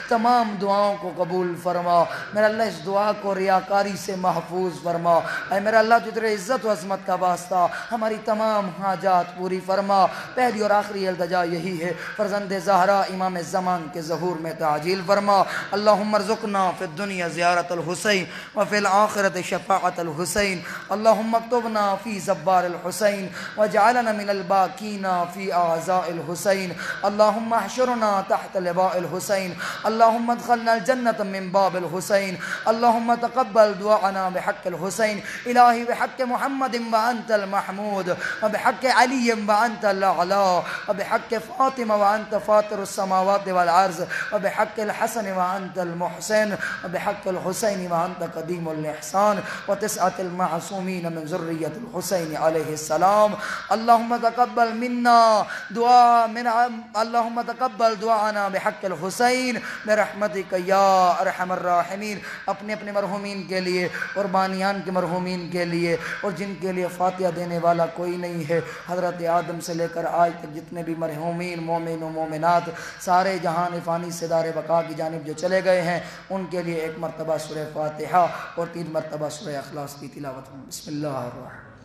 تمام دعاؤں کو قبول فرما۔ میرا اللہ اس دعا کو ریاکاری سے محفوظ فرما۔ اے میرا اللہ تیرے عزت و عظمت کا واسطہ ہماری تمام حاجات پوری فرما۔ پہلی اور آخری التجا یہی ہے، فرزند زہرا امام زمان کے ظہور میں تعجیل فرما۔ اللہم ارزقنا فی الدنیا زیارت الحسین وفی الآخرت شفاعت الحسین، اللہم اکتبنا فی زبار الحسین وجعلنا من الباکین فی اعزاء الحسین، اللہم احشرنا تحت لواء الحسین، اللہم ادخلنا الجنة من باب الحسین، اللہم تقبل دعانا بحق الحسین، الہی بحق محمد وانت المحمود وبحق علی وانت الاعلا وبحق فاطمہ وانت فاطر السماوات والعرض وبحق الحسن وانت المحسن وبحق الحسین وانت قدیم الاحسان وتسعة المعصومین من ذریت الحسین علیہ السلام، اللہم تقبل منا دعا من اللہم تقبل دعانا بحق الحسین برحمتک یا ارحم الراحمین۔ اپنے اپنے مرحومین کے لیے، قربانیان کے مرحومین کے لیے، اور جن کے لیے فاتحہ دینے والا کوئی نہیں ہے، حضرت آدم سے لے کر آج تک جتنے بھی مرحومین مومن و مومنات سارے جہان فانی سے دار بقا کی جانب جو چلے گئے ہیں، ان کے لیے ایک مرتبہ سورہ فاتحہ اور 3 مرتبہ سورہ اخلاص کی تلاوت ہوں۔ بسم اللہ الرحمن